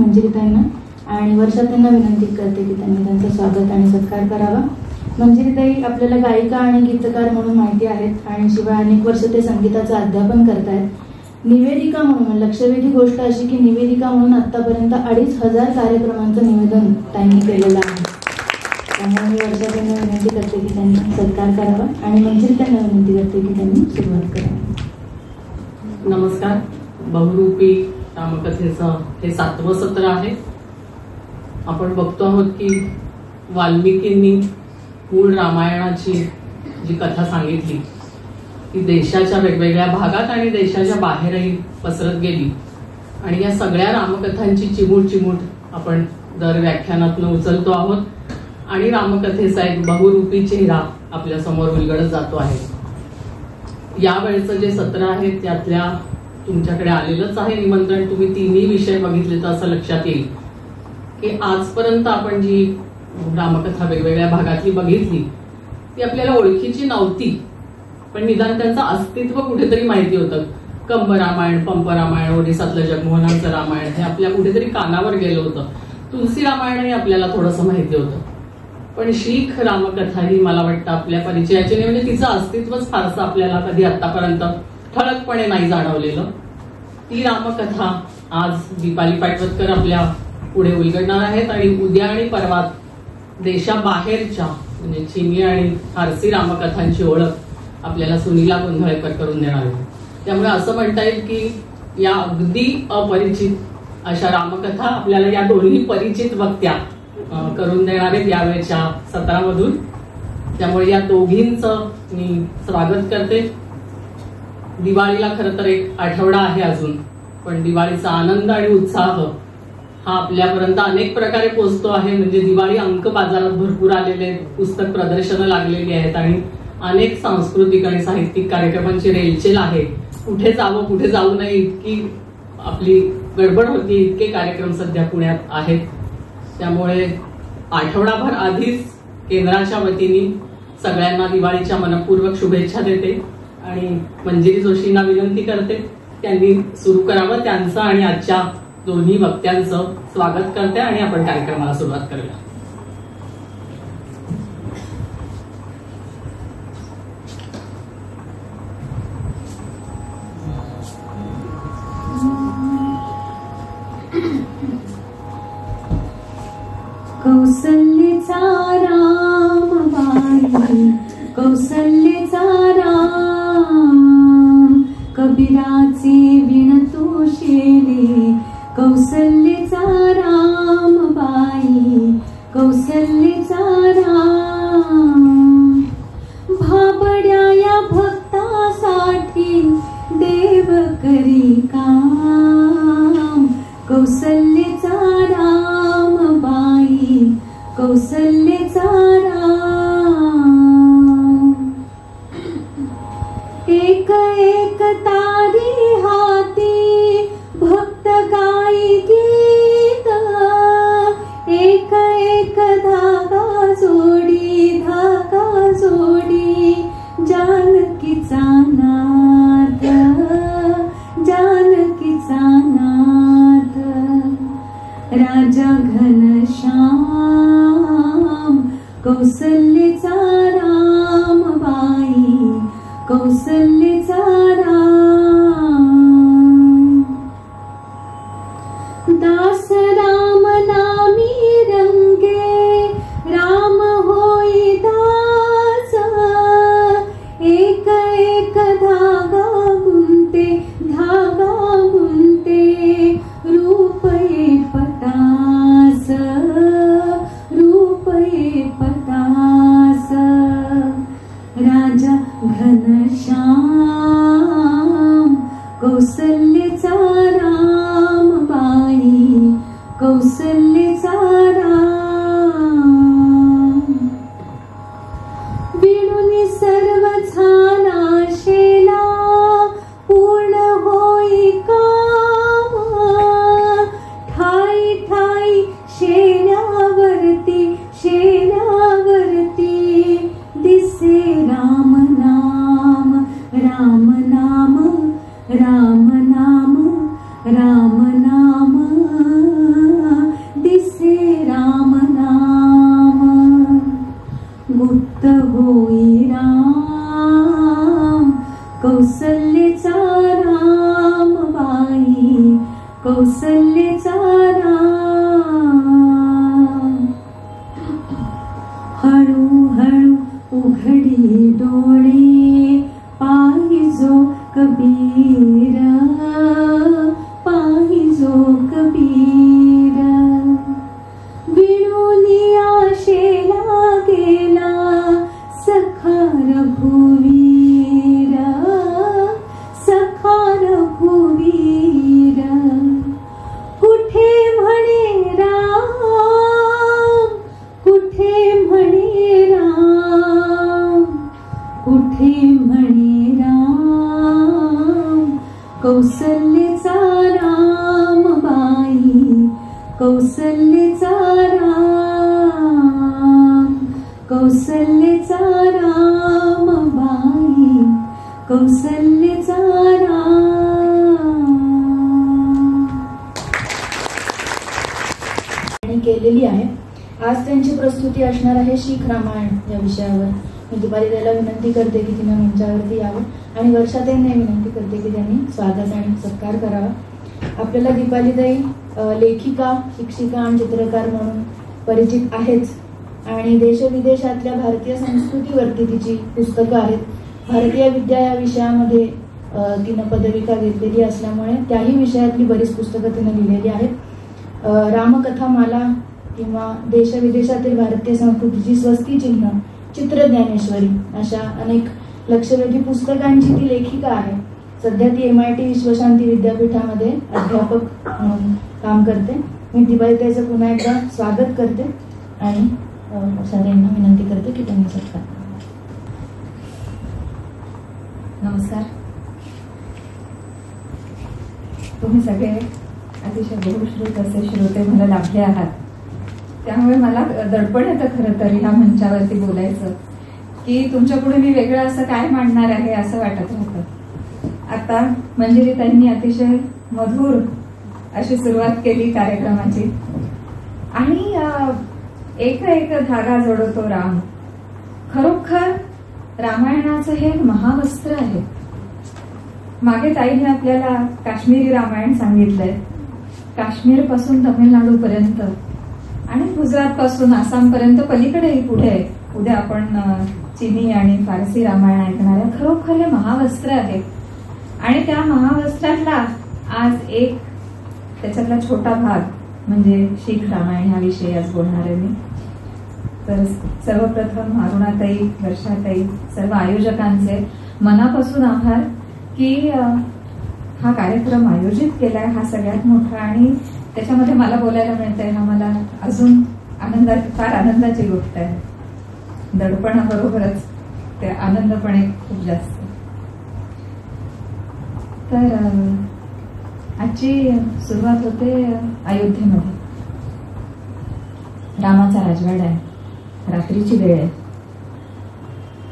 मंजिरीताईंना आणि वर्षाताईंना विनंती करते की त्यांनी त्यांचं स्वागत आणि सत्कार करावा. मंजिरीताई आपल्याला गायिका आणि गीतकार म्हणून माहिती आहेत आणि शिवाय अनेक वर्ष ते संगीताचं अध्यापन करतायत. निवेदिका म्हणून लक्षवेधी गोष्ट अशी की निवेदिका म्हणून आतापर्यंत 2500 कार्यक्रमांचं निवेदन त्यांनी केलेलं आहे. त्यामुळे मी वर्षाताईंना विनंती करते की त्यांनी सत्कार करावा आणि मंजिरीताईंना विनंती करते की त्यांनी सुरुवात करावी. नमस्कार. बहुरूपी रामकथेचं हे 7वं सत्र आहे. आपण बघतो आहोत की वाल्मिकींनी मूळ रामायणाची जी कथा सांगितली ती देशाच्या वेगवेगळ्या भागात आणि देशाच्या बाहेरही पसरत गेली आणि या सगळ्या रामकथांची चिमूट आपण दर व्याख्यानातून उचलतो आहोत आणि रामकथेचा एक बहुरूपी चेहरा आपल्या समोर उलगडत जातो आहे. यावेळेचं जे सत्र आहे त्यातल्या तुमच्याकडे आलेलंच आहे निमंत्रण. तुम्ही 3ही विषय बघितले तर असं लक्षात येईल की आजपर्यंत आपण जी रामकथा वेगवेगळ्या भागातली बघितली ती आपल्याला ओळखीची नव्हती, पण निदान त्यांचं अस्तित्व कुठेतरी माहिती होतं. कंब रामायण, पंप रामायण, ओडिसातलं जगमोहनांचं रामायण हे आपल्या कुठेतरी कानावर गेलं होतं. तुलसी रामायणही आपल्याला थोडंसं माहिती होतं, पण शीख रामकथा ही मला वाटतं आपल्या परिचयाची नाही, म्हणजे तिचं अस्तित्वच फारसं आपल्याला कधी आतापर्यंत ठळकपणे नाही जाणवलेलं. ती रामकथा आज दीपाली पाटवतकर आपल्या पुढे उलगडणार आहेत आणि उद्या आणि परवा देशाबाहेरच्या म्हणजे चिनी आणि फारसी रामकथांची ओळख आपल्याला सुनीला गोंधळेकर करून देणार आहे. त्यामुळे असं म्हणता येईल की या अगदी अपरिचित अशा रामकथा आपल्याला या दोन्ही परिचित वक्त्या करून देणार आहेत यावेळेच्या सत्रामधून. त्यामुळे या दोघींचं मी स्वागत करते. दिवाळीला खरं तर एक आठवडा आहे अजून, पण दिवाळीचा आनंद आणि उत्साह हा आपल्यापर्यंत अनेक प्रकारे पोहोचतो आहे. म्हणजे दिवाळी अंक बाजारात भरपूर आलेले आहेत, पुस्तक प्रदर्शनं लागलेली आहेत आणि अनेक सांस्कृतिक आणि साहित्यिक कार्यक्रमांची रेलचेल आहे. कुठे जावं कुठे जाऊ नये इतकी आपली गडबड होती, इतके कार्यक्रम सध्या पुण्यात आहेत. त्यामुळे आठवडाभर आधीच केंद्राच्या वतीने सगळ्यांना दिवाळीच्या मनपूर्वक शुभेच्छा देते आणि मंजिरी जोशींना विनंती करते त्यांनी सुरू करावं. त्यांचं आणि आजच्या दोन्ही वक्त्यांचं स्वागत करते आणि आपण कार्यक्रमाला सुरुवात करूया. कौसल्येचा राम बाई, कौसल्येचा राम, कबीराचे विण तो शेले. कौसल्येचा राम बाई, कौसल्येचा राम, भाबड्या या भक्तासाठी देव करी काम. कौसल्येचा राम बाई, कौसल्येचा राम, एक एक तारी हाती भक्त गाई गीत. एक एक धागा जोडी, धागा जोडी, जानकीचा नाद, जानकीचा नाद. राजा घनश्याम, कौसल्येचा राम बाई, कौसल्येचा राम. दास राम नामी रंगे, राम होई दास. एक एक धागा गुंते, धागा गुंते, रूप ये पतास, रूप ये पतास. राजा घनश्याम, कौसल्येचा राम बाई, कौसल्येचा राम. विणुनी सर्व झाला शेला, पूर्ण होई काम. ठाई ठाई शेण्यावरती, शेण्यावरती दिसे राम नाम, राम नाम, राम नाम, राम नाम. कौसल्येचा राम हळूहळू उघडी डोळे पाहिजो कबीरा पाहिजो कबीरा विणुनिया शेला गेला सखा रघुवीरा सखा रघुवीरा कुठे म्हणे राम कुठे म्हणे राम कुठे म्हणे राम कौसल्येचा राम बाई कौसल्येचा राम कौसल्येचा राम बाई कौसल्येचा राम केलेली आहे. आज त्यांची प्रस्तुती असणार आहे शीख रामायण या विषयावर. मी दीपाली ताईला विनंती करते की तिने मंचावरती यावं आणि वर्षाताईंना विनंती करते की त्यांनी स्वागत आणि सत्कार करावा. आपल्याला दीपाली ताई लेखिका, शिक्षिका आणि चित्रकार म्हणून परिचित आहेच आणि देशविदेशातल्या भारतीय संस्कृतीवरती तिची पुस्तकं आहेत. भारतीय विद्या या विषयामध्ये तिनं पदविका घेतलेली असल्यामुळे त्याही विषयातली बरीच पुस्तकं तिनं लिहिलेली आहेत. रामकथा माला किंवा देशविदेशातील भारतीय संस्कृतीची स्वस्तिचिन्ह, चित्रज्ञानेश्वरी अशा अनेक लक्षवेधी पुस्तकांची ती लेखिका आहे. सध्या ती MIT विश्वशांती विद्यापीठामध्ये अध्यापक म्हणून काम करते. मी दीपाली ताईचं पुन्हा एकदा स्वागत करते आणि सगळ्यांना विनंती करते की त्यांनी सत्कार. नमस्कार. तुम्ही सगळे अतिशय बहुश्रुत असे श्रोते मला लाभले आहात, त्यामुळे मला दडपण येतं खरं तर ह्या मंचावरती बोलायचं की तुमच्यापुढे मी वेगळं असं काय मांडणार आहे असं वाटत राहतं. आता मंजिरीताईंनी अतिशय मधुर अशी सुरुवात केली कार्यक्रमाची आणि एक एक धागा जोडतो राम. खरोखर रामायणाचं हे महावस्त्र आहे. मागे ताईने आपल्याला काश्मीरी रामायण सांगितलंय. काश्मीर पासून तमिळनाडू पर्यंत आणि गुजरात पासून आसाम पर्यंत पलीकडेही पुढे उद्या आपण चिनी आणि फारसी रामायण ऐकणार आहे. खरोखर हे महावस्त्र आहे आणि त्या महावस्त्रातला आज एक त्याच्यातला छोटा भाग म्हणजे शीख रामायण ह्या विषयी आज बोलणार आहे मी. तर सर्वप्रथम अरुणाताई, वर्षाताई, सर्व आयोजकांचे मनापासून आभार की हा कार्यक्रम आयोजित केलाय. हा सगळ्यात मोठा आणि त्याच्यामध्ये मला बोलायला मिळतंय हा मला अजून फार आनंदाची गोष्ट आहे. दडपणाबरोबरच ते आनंद पण एक खूप जास्त. तर आजची सुरुवात होते अयोध्येमध्ये. रामाचा राजवाडा आहे, रात्रीची वेळ आहे.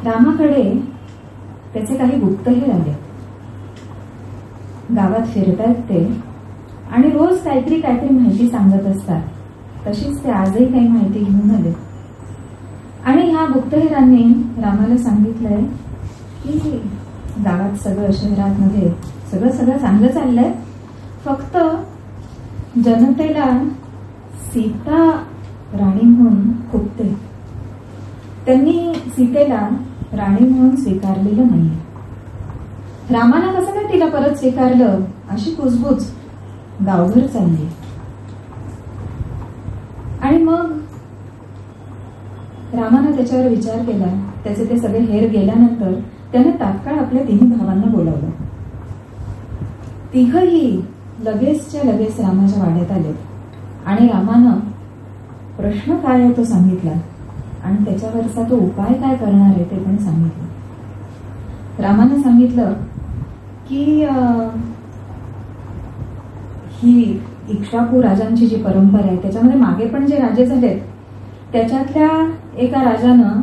रामाकडे त्याचे काही गुप्तहेर आले. गावात फिरतायत ते आणि रोज काहीतरी माहिती सांगत असतात. तशीच ते आजही काही माहिती घेऊन आले आणि ह्या गुप्तहेरांनी रामाला सांगितलंय की गावात सगळं, शहरात मध्ये सगळं चांगलं चाललंय, फक्त जनतेला सीता राणी म्हणून खुपते. त्यांनी सीतेला राणी म्हणून स्वीकारलेलं नाहीये. रामाला कसं काय तिला परत स्वीकारलं अशी कुजबूज गावभर चालली. आणि मग रामानं त्याच्यावर विचार केला. त्याचे ते सगळे हेर गेल्यानंतर त्याने तात्काळ आपल्या तिन्ही भावांना बोलावलं. तिघही लगेचच्या लगेच रामाच्या वाड्यात आले आणि रामानं प्रश्न काय आहे तो सांगितला आणि त्याच्यावरचा तो उपाय काय करणार आहे ते पण सांगितलं. रामानं सांगितलं की ही इक्ष्वाकू राजांची जी परंपरा आहे त्याच्यामध्ये मागे पण जे राजे झालेत त्याच्यातल्या एका राजानं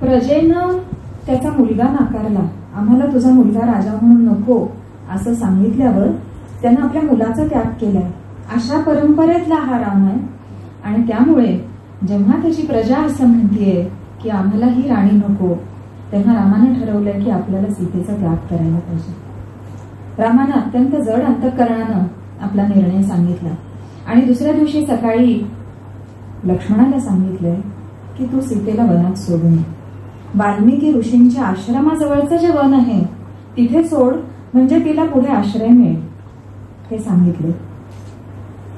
प्रजेनं त्याचा मुलगा नाकारला. आम्हाला तुझा मुलगा राजा म्हणून नको असं सांगितल्यावर त्यानं आपल्या मुलाचा त्याग केलाय. अशा परंपरेतला हा राम आहे आणि त्यामुळे जेव्हा त्याची प्रजा असं म्हणतीये की आम्हाला ही राणी नको, तेव्हा रामाने ठरवलंय की आपल्याला सीतेचा त्याग करायला पाहिजे. रामानं अत्यंत जड अंतःकरणानं आपला निर्णय सांगितला. आणि दुसऱ्या दिवशी सकाळी लक्ष्मणाला सांगितलंय की तू सीतेला वनात सोडून ये. वाल्मिकी ऋषींच्या आश्रमाजवळचं जे वन आहे तिथे सोड, म्हणजे तिला पुढे आश्रय मिळेल, हे सांगितले.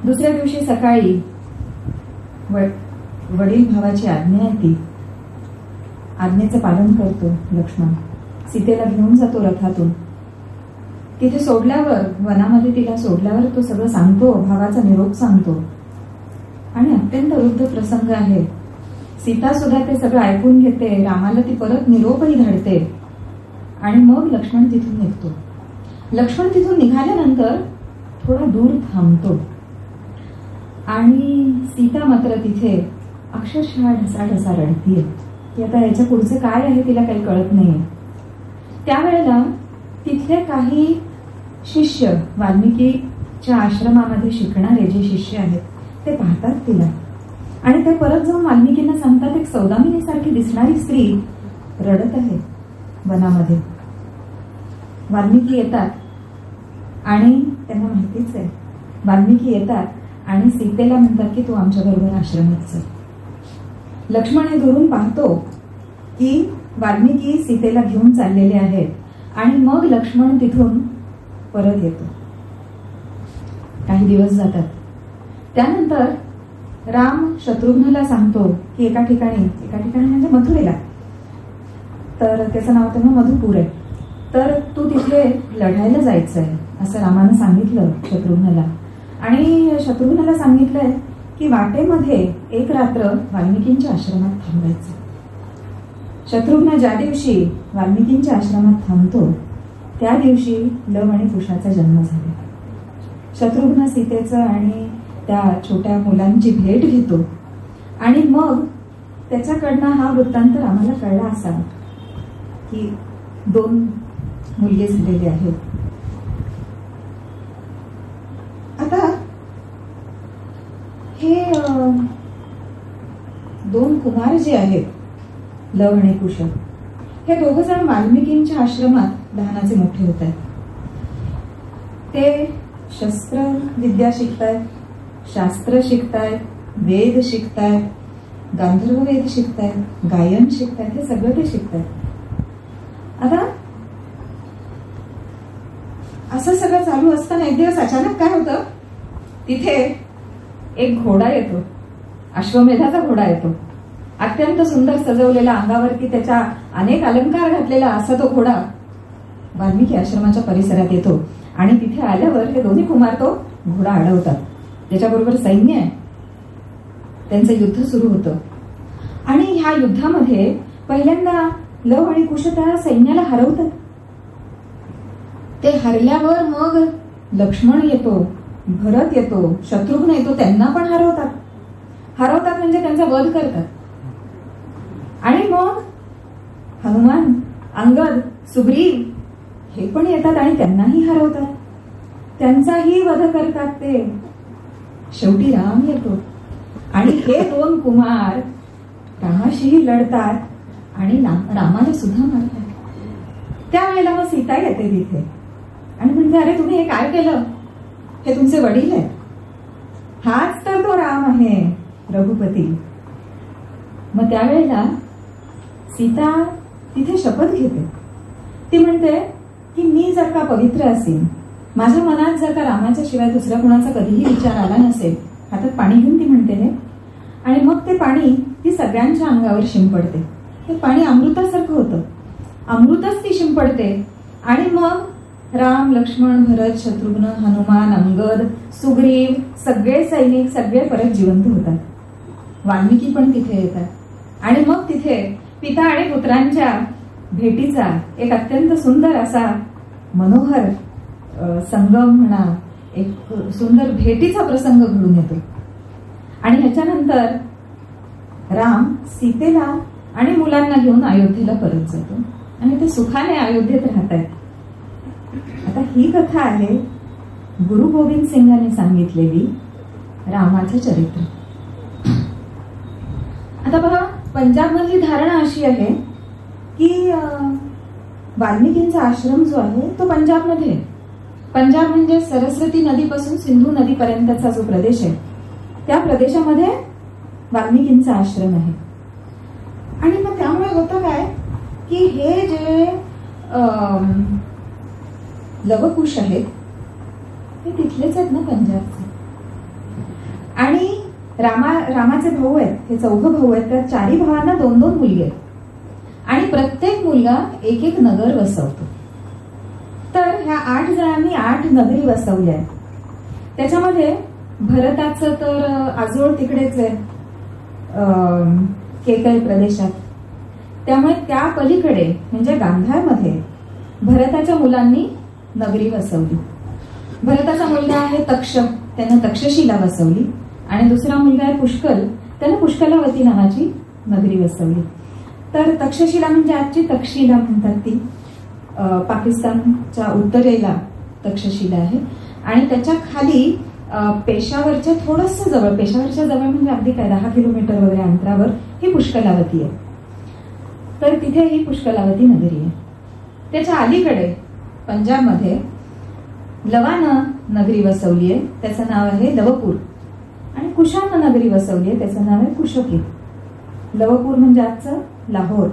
दुसऱ्या दिवशी सकाळी वडील भावाची आज्ञा आहे ती आज्ञेचं पालन करतो लक्ष्मण. सीतेला घेऊन जातो रथातून. तिथे सोडल्यावर, वनामध्ये तिला सोडल्यावर तो सगळं सांगतो, भावाचा निरोप सांगतो. आणि अत्यंत वृद्ध प्रसंग आहे. सीता सुद्धा ते सगळं ऐकून घेते. रामाला ती परत निरोपही धाडते. आणि मग लक्ष्मण तिथून निघतो. लक्ष्मण तिथून निघाल्यानंतर थोडा दूर थांबतो. आणि सीता मात्र तिथे अक्षरशः ढसाढसा रडतीये की आता याच्या पुढचं काय आहे तिला काही कळत नाहीये. त्यावेळेला तिथले काही शिष्य, वाल्मिकीच्या आश्रमामध्ये शिकणारे जे शिष्य आहेत ते पाहतात तिला. आणि ते परत जाऊन वाल्मिकींना सांगतात एक सौदामिनीसारखी दिसणारी स्त्री रडत आहे वनामध्ये. वाल्मिकी येतात आणि त्यांना माहितीच आहे. वाल्मिकी येतात आणि सीतेला म्हणतात की तू आमच्या बरोबर आश्रमात चल. लक्ष्मण हे दुरून पाहतो की वाल्मिकी सीतेला घेऊन चाललेले आहेत. आणि मग लक्ष्मण तिथून परत येतो. काही दिवस जातात. त्यानंतर राम शत्रुघ्नला सांगतो की एका ठिकाणी म्हणजे मथुरेला, तर त्याचं नाव तेव्हा मधुपूर आहे, तर तू तिथे लढायला जायचं आहे असं रामानं सांगितलं शत्रुघ्नला. आणि शत्रुघ्नला सांगितलंय की वाटेमध्ये एक रात्र वाल्मिकींच्या आश्रमात थांबायचं. शत्रुघ्न ज्या दिवशी वाल्मिकींच्या आश्रमात थांबतो त्या दिवशी लव आणि कुशाचा जन्म झाला. शत्रुघ्न सीतेचं आणि त्या छोट्या मुलांची भेट घेतो. आणि मग त्याच्याकडनं हा वृत्तांत आम्हाला कळला असा की 2 मुलगे झालेले आहेत. आता हे 2 कुमार जे आहेत लव आणि कुश, हे 2 जण वाल्मिकींच्या आश्रमात लहानाचे मोठे होत आहेत. ते शस्त्र विद्या शिकतायत, शास्त्र शिकतायत, वेद शिकतायत, गांधर्व वेद शिकतायत, गायन शिकतायत, हे सगळं ते शिकतायत. आता असं सगळं चालू असताना एक दिवस अचानक काय होतं, तिथे एक घोडा येतो, अश्वमेधाचा घोडा येतो. अत्यंत सुंदर सजवलेला, अंगावरती त्याच्या अनेक अलंकार घातलेला असा तो घोडा वाल्मिकी आश्रमाच्या परिसरात येतो. आणि तिथे आल्यावर हे 2 कुमार तो घोडा अडवतात. त्याच्याबरोबर सैन्य आहे. त्यांचं युद्ध सुरू होतं. आणि ह्या युद्धामध्ये पहिल्यांदा लव आणि कुश त्या सैन्याला हरवतात. ते हरल्यावर मग लक्ष्मण येतो, भरत येतो, शत्रुघ्न येतो, त्यांना पण हरवतात म्हणजे त्यांचा वध करतात. आणि मग हनुमान, अंगद, सुग्रीव हे पण येतात आणि त्यांनाही हरवतात, त्यांचाही वध करतात ते. शेवटी राम येतो आणि हे 2 कुमार रामाशीही लढतात आणि रामाला सुद्धा मारतात. त्यावेळेला मग सीता येते तिथे आणि म्हणते अरे तुम्ही हे काय केलं, हे तुमचे वडील आहेत, हाच तर तो राम आहे रघुपती. मग त्यावेळेला सीता तिथे शपथ घेते. ती म्हणते की मी जर का पवित्र असेल, माझ्या मनात जर का रामाच्या शिवाय दुसऱ्या कुणाचा कधीही विचार आला नसेल, हातात पाणी घेऊन ती म्हणते हे, आणि मग ते पाणी ती सगळ्यांच्या अंगावर शिंपडते. ते पाणी अमृतासारखं होतं, अमृतच ती शिंपडते. आणि मग राम, लक्ष्मण, भरत, शत्रुघ्न, हनुमान, अंगद, सुग्रीव सगळे सैनिक सगळे परत जिवंत होतात. वाल्मिकी पण तिथे येतात. आणि मग तिथे पिता आणि पुत्रांच्या भेटीचा एक अत्यंत सुंदर असा मनोहर संगम म्हणा, एक सुंदर भेटीचा प्रसंग घडून येतो. आणि ह्याच्यानंतर राम सीतेला आणि मुलांना घेऊन अयोध्येला परत जातो आणि ते सुखाने अयोध्येत राहत आहेत. आता ही कथा आहे गुरु गोविंद सिंगांनी सांगितलेली रामाचं चरित्र. आता बघा, पंजाबमधली धारणा अशी आहे की वाल्मिकींचा आश्रम जो आहे तो पंजाबमध्ये, पंजाब म्हणजे सरस्वती नदीपासून सिंधू नदीपर्यंतचा जो प्रदेश आहे, त्या प्रदेशामध्ये वाल्मिकींचा आश्रम आहे. आणि मग त्यामुळे होतं काय की हे जे लवकुश आहेत हे तिथलेच आहेत ना, पंजाबचे. आणि रामाचे भाऊ आहेत, हे 4 भाऊ आहेत. त्या 4 भावांना 2-2 मुलगे आहेत. आणि प्रत्येक मुलगा एक एक नगर वसवतो. तर ह्या 8 जणांनी 8 नगरी वसवल्या आहेत. त्याच्यामध्ये भरताचं तर आजोळ तिकडेच आहे, केकय प्रदेशात. त्यामुळे त्या पलीकडे म्हणजे गांधारमध्ये भरताच्या मुलांनी नगरी वसवली. भरताचा मुलगा आहे तक्ष, त्यानं तक्षशिला वसवली. आणि दुसरा मुलगा आहे पुष्कल, त्यानं पुष्कलावती नावाची नगरी वसवली. तर तक्षशिला म्हणजे आजची तक्षशिला म्हणतात, ती पाकिस्तानच्या उत्तरेला तक्षशिला आहे. आणि त्याच्या खाली पेशावरच्या थोडंसं जवळ, पेशावरच्या जवळ म्हणजे अगदी काय 10 किलोमीटर वगैरे अंतरावर ही पुष्कलावती आहे. तर तिथे ही पुष्कलावती नगरी आहे. त्याच्या अलीकडे पंजाबमध्ये लवानं नगरी वसवली आहे, त्याचं नाव आहे लवपूर. आणि कुशानं नगरी वसवली आहे, त्याचं नाव आहे कुशकी. लवपूर म्हणजे आजचं लाहोर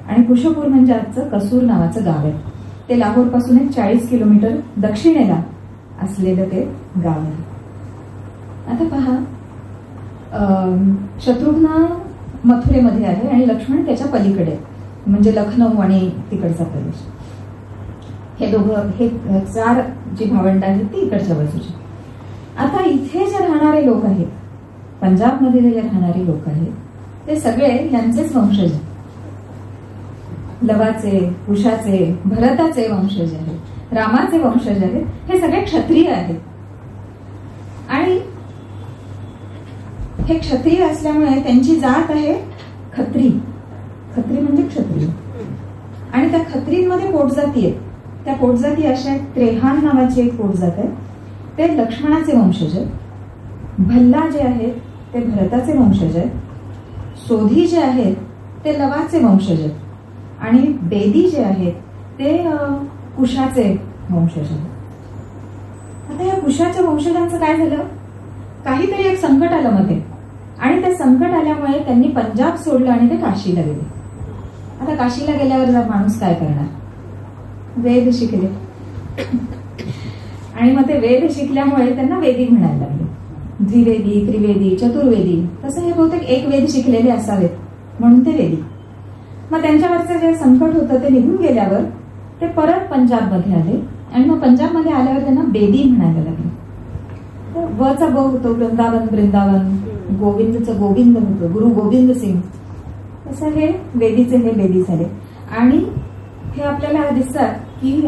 आणि कुशपूर म्हणजे आजचं कसूर नावाचं गाव आहे. ते लाहोर पासून 40 किलोमीटर दक्षिणेला असलेलं ते गाव आहे. आता पहा, शत्रुघ्न मथुरेमध्ये आहे आणि लक्ष्मण त्याच्या पलीकडे म्हणजे लखनौ आणि तिकडचा प्रदेश. हे दोघं, हे 4 जी भावंड आहेत ती इकडच्या बाजूची. आता इथे जे राहणारे लोक आहेत, पंजाबमध्ये जे राहणारे लोक आहेत, ते सगळे यांचेच वंशज आहेत. लवाचे, कुशाचे, भरताचे वंशज आहेत, रामाचे वंशज आहेत. हे सगळे क्षत्रिय आहेत. आणि हे क्षत्रिय असल्यामुळे त्यांची जात आहे खत्री. खत्री म्हणजे क्षत्रिय. आणि त्या खत्रींमध्ये पोटजाती आहेत. त्या पोटजाती अशा आहेत, त्रेहान नावाची एक पोटजात आहे, ते लक्ष्मणाचे वंशज आहेत. भल्ला जे आहेत ते भरताचे वंशज आहेत. सोधी जे आहेत ते लवाचे वंशज आहेत. आणि बेदी जे आहेत ते कुशाचे वंशज आहेत. आता या कुशाच्या वंशजांचं काय झालं, काहीतरी एक संकट आलं मध्ये. आणि ते संकट आल्यामुळे त्यांनी पंजाब सोडलं आणि ते काशीला गेले. आता काशीला गेल्यावर माणूस काय करणार, वेद शिकले. आणि मग ते वेद शिकल्यामुळे त्यांना वेदी म्हणायला लागले. द्विवेदी, त्रिवेदी, चतुर्वेदी, तसं हे बहुतेक एक वेद शिकलेले असावेत म्हणून ते वेदी. मग त्यांच्यावरचं जे संकट होतं ते निघून गेल्यावर ते परत पंजाबमध्ये आले. आणि मग पंजाबमध्ये आल्यावर त्यांना बेदी म्हणायला लागले. तर वचा ब होतो वृंदावन, वृंदावन. गोविंदचं गोविंद होतं, गुरु गोविंद सिंग. तसं हे वेदीचे हे बेदी झाले. आणि हे आपल्याला दिसतात की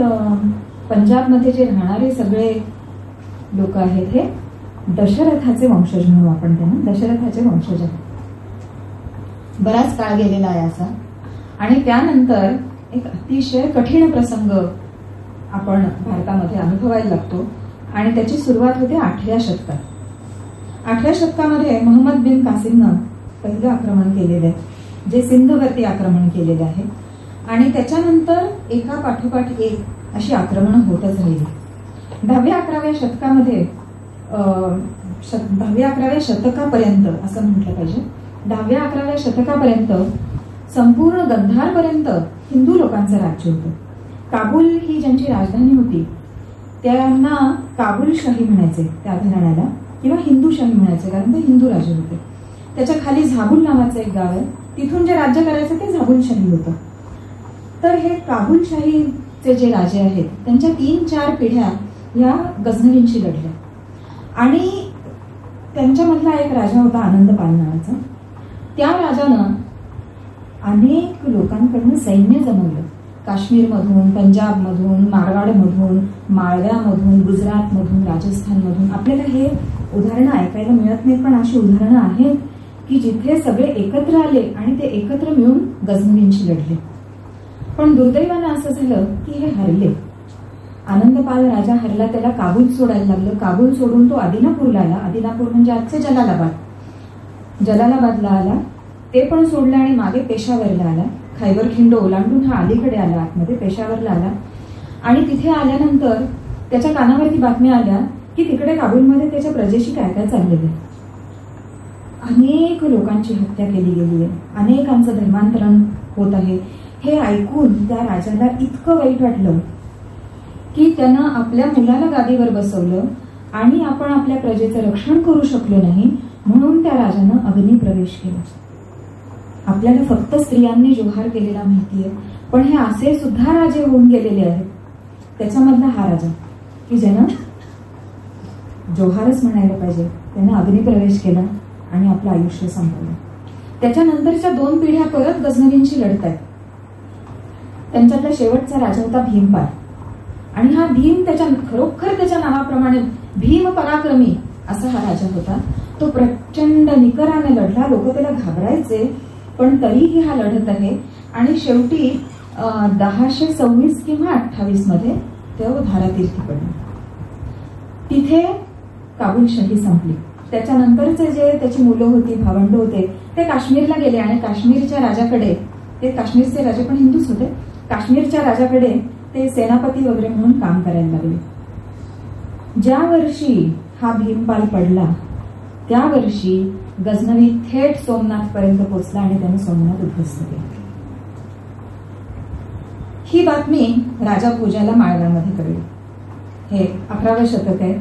पंजाबमध्ये जे राहणारे सगळे लोक आहेत हे दशरथाचे वंशज म्हणू आपण त्यांना. दशरथाचे वंशज आहेत. बराच काळ गेलेला आहे असा. आणि त्यानंतर एक अतिशय कठीण प्रसंग आपण भारतामध्ये अनुभवायला लागतो. आणि त्याची सुरुवात होते 8व्या शतकात. 8व्या शतकामध्ये मोहम्मद बिन कासिमनं पहिलं आक्रमण केलेलं आहे, जे सिंधवरती आक्रमण केलेलं आहे. आणि त्याच्यानंतर एका पाठोपाठ एक अशी आक्रमणं होतच राहिली. 10व्या-11व्या शतकामध्ये 10व्या-11व्या शतकापर्यंत असं म्हटलं पाहिजे, 10व्या-11व्या शतकापर्यंत संपूर्ण गंधारपर्यंत हिंदू लोकांचं राज्य होतं. काबूल ही ज्यांची राजधानी होती त्यांना काबुलशाही म्हणायचे त्या घराण्याला, किंवा हिंदूशाही म्हणायचे, कारण ते हिंदू राजे होते. त्याच्या खाली झाबुल नावाचं एक गाव आहे, तिथून जे राज्य करायचं ते झाबुलशाही होतं. तर हे काबुलशाहीचे जे राजे आहेत त्यांच्या 3-4 पिढ्या या गझनवींशी लढल्या. आणि त्यांच्यामधला एक राजा होता आनंदपाल नावाचा. त्या राजानं अनेक लोकांकडून सैन्य जमवलं. काश्मीरमधून, पंजाबमधून, मारवाडमधून, माळव्यामधून, गुजरातमधून, राजस्थानमधून. आपल्याला हे उदाहरणं ऐकायला मिळत नाहीत, पण अशी उदाहरणं आहेत की जिथे सगळे एकत्र आले आणि ते एकत्र मिळून गझनवींशी लढले. पण दुर्दैवानं असं झालं की हे हरले. आनंदपाल राजा हरला, त्याला काबूल सोडायला लागलं. काबूल सोडून तो आदिनापूरला आला. आदिनापूर म्हणजे आजचे जलालाबाद. जलालाबादला आला, ते पण सोडलं आणि मागे पेशावरला आला. खैबर खिंड ओलांडून हा अलीकडे आला, आतमध्ये पेशावरला आला. आणि तिथे आल्यानंतर त्याच्या कानावरती बातम्या आल्या की तिकडे काबूलमध्ये त्याच्या प्रजेशी काय काय चाललेलं आहे. अनेक लोकांची हत्या केली गेली आहे, अनेकांचं धर्मांतरण होत आहे. हे ऐकून त्या राजाला इतकं वाईट वाटलं की त्यानं आपल्या मुलाला गादीवर बसवलं आणि आपण आपल्या प्रजेचं रक्षण करू शकलो नाही म्हणून त्या राजानं अग्निप्रवेश केला. आपल्याला फक्त स्त्रियांनी जोहार केलेला माहितीये, पण हे असे सुद्धा राजे होऊन गेलेले आहेत. त्याच्यामधला हा राजा की ज्यानं जोहारच म्हणायला पाहिजे, त्यानं अग्निप्रवेश केला आणि आपलं आयुष्य संपवलं. त्याच्यानंतरच्या 2 पिढ्या परत गझनवींशी लढत आहेत. त्यांच्यातला शेवटचा राजा होता भीमपाल. आणि हा भीम खरोखर त्याच्या नावाप्रमाणे भीम पराक्रमी असा हा राजा होता. तो प्रचंड निकराने लढला, लोक त्याला घाबरायचे, पण तरीही हा लढत आहे. आणि शेवटी 1026 किंवा 28 मध्ये तो धारातीर्थी पडला. तिथे काबूलशाही संपली. त्याच्यानंतरचे जे त्याची मुलं होती, भावंड होते, ते काश्मीरला गेले आणि काश्मीरच्या राजाकडे, ते काश्मीरचे राजे पण हिंदूच होते, काश्मीरच्या राजाकडे ते सेनापती वगैरे म्हणून काम करायला लागले. ज्या वर्षी हा भीमपाल पडला त्या वर्षी गझनवी थेट सोमनाथ पर्यंत पोहोचला आणि त्याने सोमनाथ उद्ध्वस्त केले. ही बातमी राजा भोजाला माळव्यामध्ये कळली. हे 11वे शतक आहे.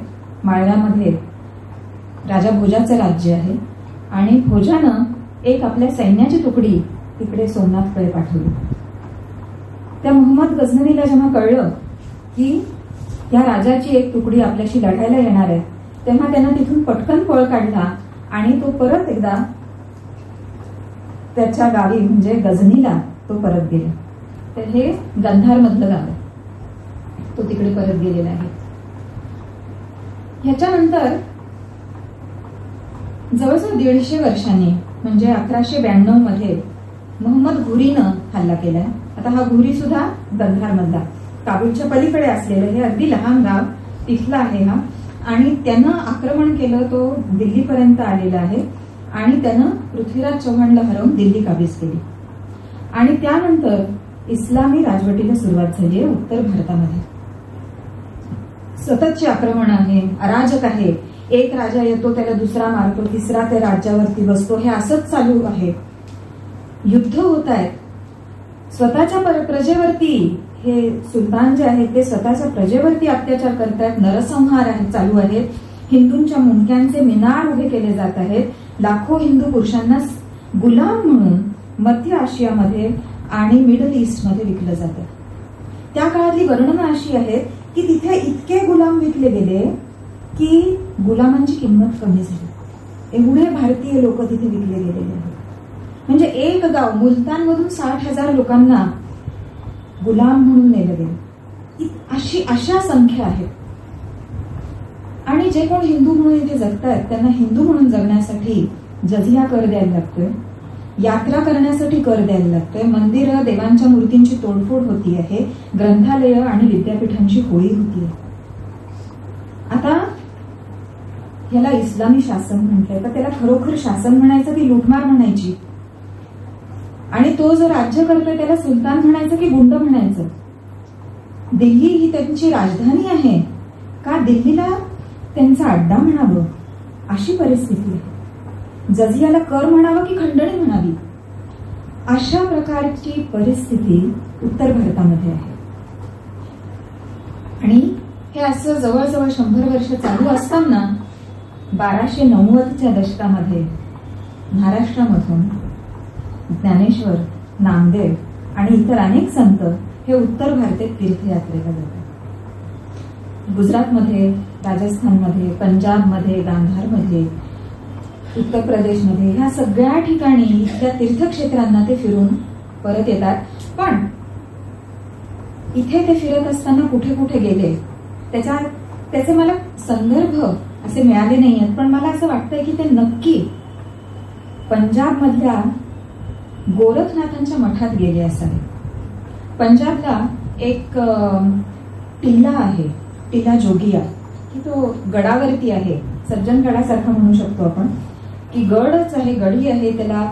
माळव्यामध्ये राजा भोजाचं राज्य आहे आणि भोजानं एक आपल्या सैन्याची तुकडी तिकडे सोमनाथकडे पाठवली. त्या मोहम्मद गझनवीला जेव्हा कळलं की या राजाची एक तुकडी आपल्याशी लढायला येणार आहे, तेव्हा त्यानं तिथून पटकन पळ काढला आणि तो परत एकदा त्याच्या गावी म्हणजे गझनीला तो परत गेला. तर हे गंधार मधलं गाव आहे, तो तिकडे परत गेलेला आहे. ह्याच्यानंतर जवळजवळ 150 वर्षांनी म्हणजे 1192 मध्ये मोहम्मद घुरीनं हल्ला केलाय. आता हा घुरी सुद्धा गंधार मधला, काबूलच्या पलीकडे असलेलं हे अगदी लहान गाव तिथला आहे हा. आणि त्यानं आक्रमण केलं, तो दिल्लीपर्यंत आलेला आहे आणि त्यानं पृथ्वीराज चव्हाणला हरवून दिल्ली काबीज केली. आणि त्यानंतर इस्लामी राजवटीला सुरुवात झाली आहे उत्तर भारतामध्ये. सततची आक्रमण आहे, अराजक आहे. एक राजा येतो, त्याला दुसरा मारतो, तिसरा त्या राज्यावरती बसतो, हे असंच चालू आहे. युद्ध होत आहेत. स्वतःच्या प्रजेवरती हे सुलतान जे आहेत ते स्वतःच्या प्रजेवरती अत्याचार करतायत, नरसंहार चालू आहेत. हिंदूंच्या मुंडक्यांचे मिनार उभे केले जात आहेत. लाखो हिंदू पुरुषांना गुलाम म्हणून मध्य आशियामध्ये आणि मिडल ईस्ट मध्ये विकलं जातं. त्या काळातली वर्णनं अशी आहेत की तिथे इतके गुलाम विकले गेले की गुलामांची किंमत कमी झाली. एवढे भारतीय लोक तिथे विकले गेलेले आहेत. म्हणजे एक गाव मुलतानमधून 60,000 लोकांना गुलाम म्हणून नेलं गेलं. अशा संख्या आहेत. आणि जे कोण हिंदू म्हणून इथे जगतायत त्यांना हिंदू म्हणून जगण्यासाठी जझिया कर द्यायला लागतोय, यात्रा करण्यासाठी कर द्यायला लागतोय, मंदिरं देवांच्या मूर्तींची तोडफोड होती आहे, ग्रंथालय आणि विद्यापीठांची होळी होती आहे. आता याला इस्लामी शासन म्हटलंय, तर त्याला खरोखर शासन म्हणायचं की लूटमार म्हणायची? आणि तो जो राज्य करतोय त्याला सुलतान म्हणायचं की गुंड म्हणायचं? दिल्ली ही त्यांची राजधानी आहे का दिल्लीला त्यांचा अड्डा म्हणावं अशी परिस्थिती आहे. जझियाला कर म्हणावं की खंडणी म्हणावी अशा प्रकारची परिस्थिती उत्तर भारतामध्ये आहे. आणि हे असं जवळजवळ 100 वर्ष चालू असताना 1290च्या दशकामध्ये महाराष्ट्रामधून ज्ञानेश्वर, नामदेव आणि इतर अनेक संत हे उत्तर भारतात तीर्थयात्रेला जातात. गुजरातमध्ये, राजस्थानमध्ये, पंजाबमध्ये, गांधारमध्ये, उत्तर प्रदेशमध्ये ह्या सगळ्या ठिकाणी इथल्या तीर्थक्षेत्रांना ते फिरून परत येतात. पण इथे ते फिरत असताना कुठे कुठे गेले त्याचे मला संदर्भ असे मिळाले नाही आहेत. पण मला असं वाटतंय की ते नक्की पंजाब मधल्या गोरखनाथांच्या मठात गेले असावे. पंजाबला एक टिल्ला आहे, टिल्ला जोगिया, की तो गडावरती आहे, सज्जन गडासारखा म्हणू शकतो आपण, की गडच आहे, गडी आहे, त्याला